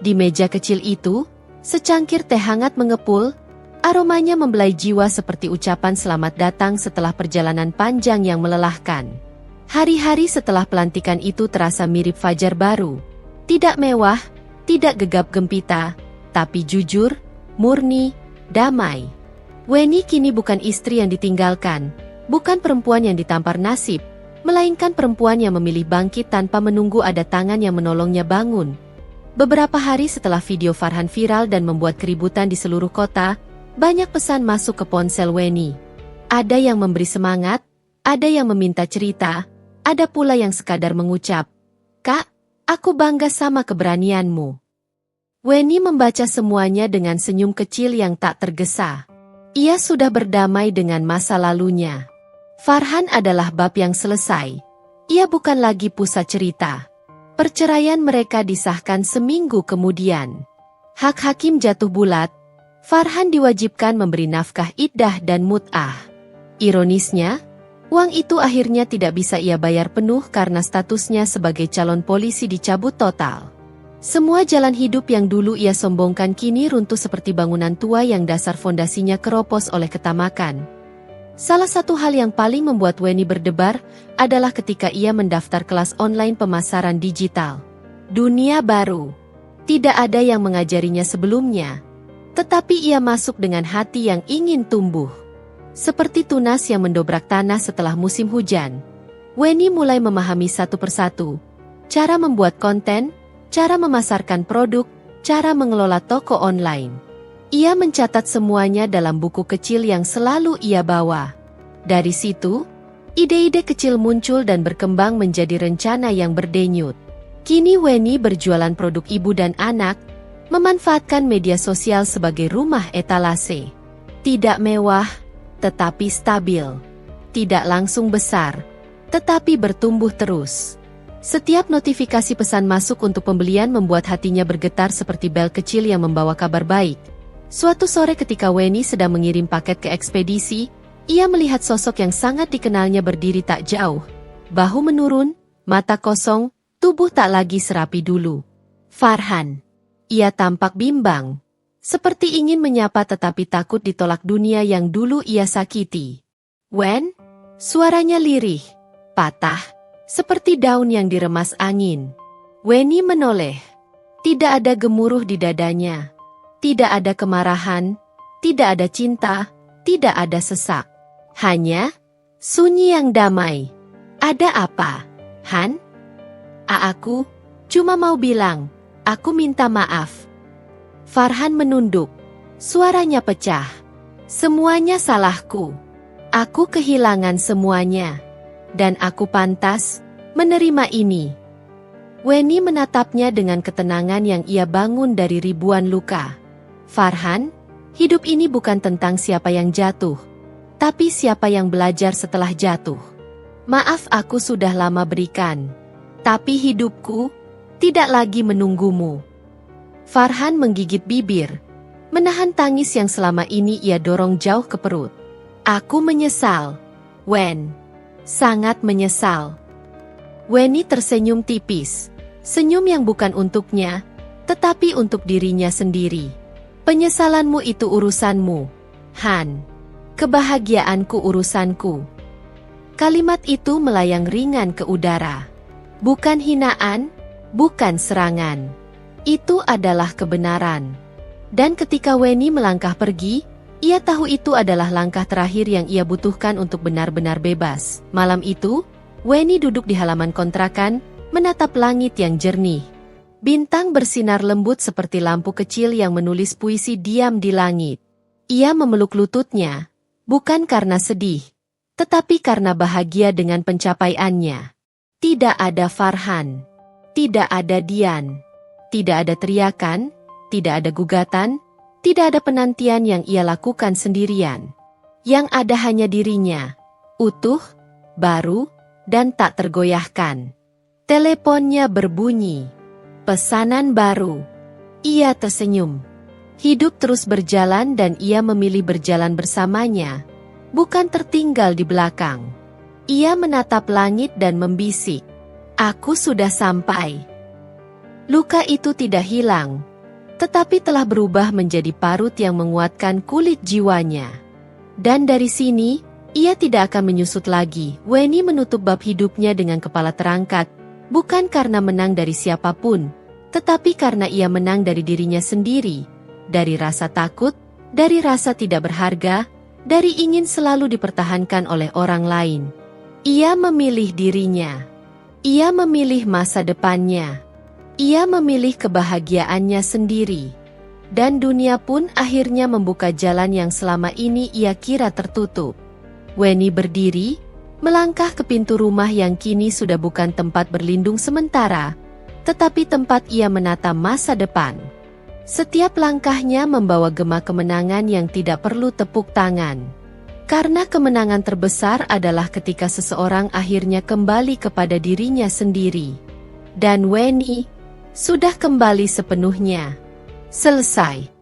Di meja kecil itu, secangkir teh hangat mengepul, aromanya membelai jiwa seperti ucapan selamat datang setelah perjalanan panjang yang melelahkan. Hari-hari setelah pelantikan itu terasa mirip fajar baru. Tidak mewah, tidak gegap gempita, tapi jujur, murni, damai. Weni kini bukan istri yang ditinggalkan, bukan perempuan yang ditampar nasib, melainkan perempuan yang memilih bangkit tanpa menunggu ada tangan yang menolongnya bangun. Beberapa hari setelah video Farhan viral dan membuat keributan di seluruh kota, banyak pesan masuk ke ponsel Weni. Ada yang memberi semangat, ada yang meminta cerita, ada pula yang sekadar mengucap, "Kak, aku bangga sama keberanianmu." Weni membaca semuanya dengan senyum kecil yang tak tergesa. Ia sudah berdamai dengan masa lalunya. Farhan adalah bab yang selesai. Ia bukan lagi pusat cerita. Perceraian mereka disahkan seminggu kemudian. Hak hakim jatuh bulat. Farhan diwajibkan memberi nafkah iddah dan mut'ah. Ironisnya, uang itu akhirnya tidak bisa ia bayar penuh karena statusnya sebagai calon polisi dicabut total. Semua jalan hidup yang dulu ia sombongkan kini runtuh seperti bangunan tua yang dasar fondasinya keropos oleh ketamakan. Salah satu hal yang paling membuat Weni berdebar adalah ketika ia mendaftar kelas online pemasaran digital. Dunia baru. Tidak ada yang mengajarinya sebelumnya. Tetapi ia masuk dengan hati yang ingin tumbuh. Seperti tunas yang mendobrak tanah setelah musim hujan. Weni mulai memahami satu persatu. Cara membuat konten, cara memasarkan produk, cara mengelola toko online. Ia mencatat semuanya dalam buku kecil yang selalu ia bawa. Dari situ, ide-ide kecil muncul dan berkembang menjadi rencana yang berdenyut. Kini Weni berjualan produk ibu dan anak, memanfaatkan media sosial sebagai rumah etalase. Tidak mewah, tetapi stabil. Tidak langsung besar, tetapi bertumbuh terus. Setiap notifikasi pesan masuk untuk pembelian membuat hatinya bergetar seperti bel kecil yang membawa kabar baik. Suatu sore ketika Weni sedang mengirim paket ke ekspedisi, ia melihat sosok yang sangat dikenalnya berdiri tak jauh. Bahu menurun, mata kosong, tubuh tak lagi serapi dulu. Farhan. Ia tampak bimbang. Seperti ingin menyapa tetapi takut ditolak dunia yang dulu ia sakiti. "Wen?" Suaranya lirih, patah. Seperti daun yang diremas angin. Weni menoleh. Tidak ada gemuruh di dadanya. Tidak ada kemarahan. Tidak ada cinta. Tidak ada sesak. Hanya sunyi yang damai. "Ada apa, Han?" Aku cuma mau bilang, aku minta maaf." Farhan menunduk. Suaranya pecah. "Semuanya salahku. Aku kehilangan semuanya. Dan aku pantas menerima ini." Weni menatapnya dengan ketenangan yang ia bangun dari ribuan luka. "Farhan, hidup ini bukan tentang siapa yang jatuh, tapi siapa yang belajar setelah jatuh. Maaf aku sudah lama berikan, tapi hidupku tidak lagi menunggumu." Farhan menggigit bibir, menahan tangis yang selama ini ia dorong jauh ke perut. "Aku menyesal, Wen. Sangat menyesal." Weni tersenyum tipis. Senyum yang bukan untuknya, tetapi untuk dirinya sendiri. "Penyesalanmu itu urusanmu, Han. Kebahagiaanku urusanku." Kalimat itu melayang ringan ke udara. Bukan hinaan, bukan serangan. Itu adalah kebenaran. Dan ketika Weni melangkah pergi, ia tahu itu adalah langkah terakhir yang ia butuhkan untuk benar-benar bebas. Malam itu, Weni duduk di halaman kontrakan, menatap langit yang jernih. Bintang bersinar lembut seperti lampu kecil yang menulis puisi diam di langit. Ia memeluk lututnya, bukan karena sedih, tetapi karena bahagia dengan pencapaiannya. Tidak ada Farhan. Tidak ada Dian. Tidak ada teriakan, tidak ada gugatan, Tidak ada penantian yang ia lakukan sendirian. Yang ada hanya dirinya, utuh, baru, dan tak tergoyahkan. Teleponnya berbunyi. Pesanan baru. Ia tersenyum. Hidup terus berjalan dan ia memilih berjalan bersamanya, bukan tertinggal di belakang. Ia menatap langit dan membisik. Aku sudah sampai. Luka itu tidak hilang, tetapi telah berubah menjadi parut yang menguatkan kulit jiwanya. Dan dari sini, ia tidak akan menyusut lagi. Weni menutup bab hidupnya dengan kepala terangkat, bukan karena menang dari siapapun, tetapi karena ia menang dari dirinya sendiri, dari rasa takut, dari rasa tidak berharga, dari ingin selalu dipertahankan oleh orang lain. Ia memilih dirinya. Ia memilih masa depannya. Ia memilih kebahagiaannya sendiri. Dan dunia pun akhirnya membuka jalan yang selama ini ia kira tertutup. Weni berdiri, melangkah ke pintu rumah yang kini sudah bukan tempat berlindung sementara, tetapi tempat ia menata masa depan. Setiap langkahnya membawa gema kemenangan yang tidak perlu tepuk tangan. Karena kemenangan terbesar adalah ketika seseorang akhirnya kembali kepada dirinya sendiri. Dan Weni sudah kembali sepenuhnya. Selesai.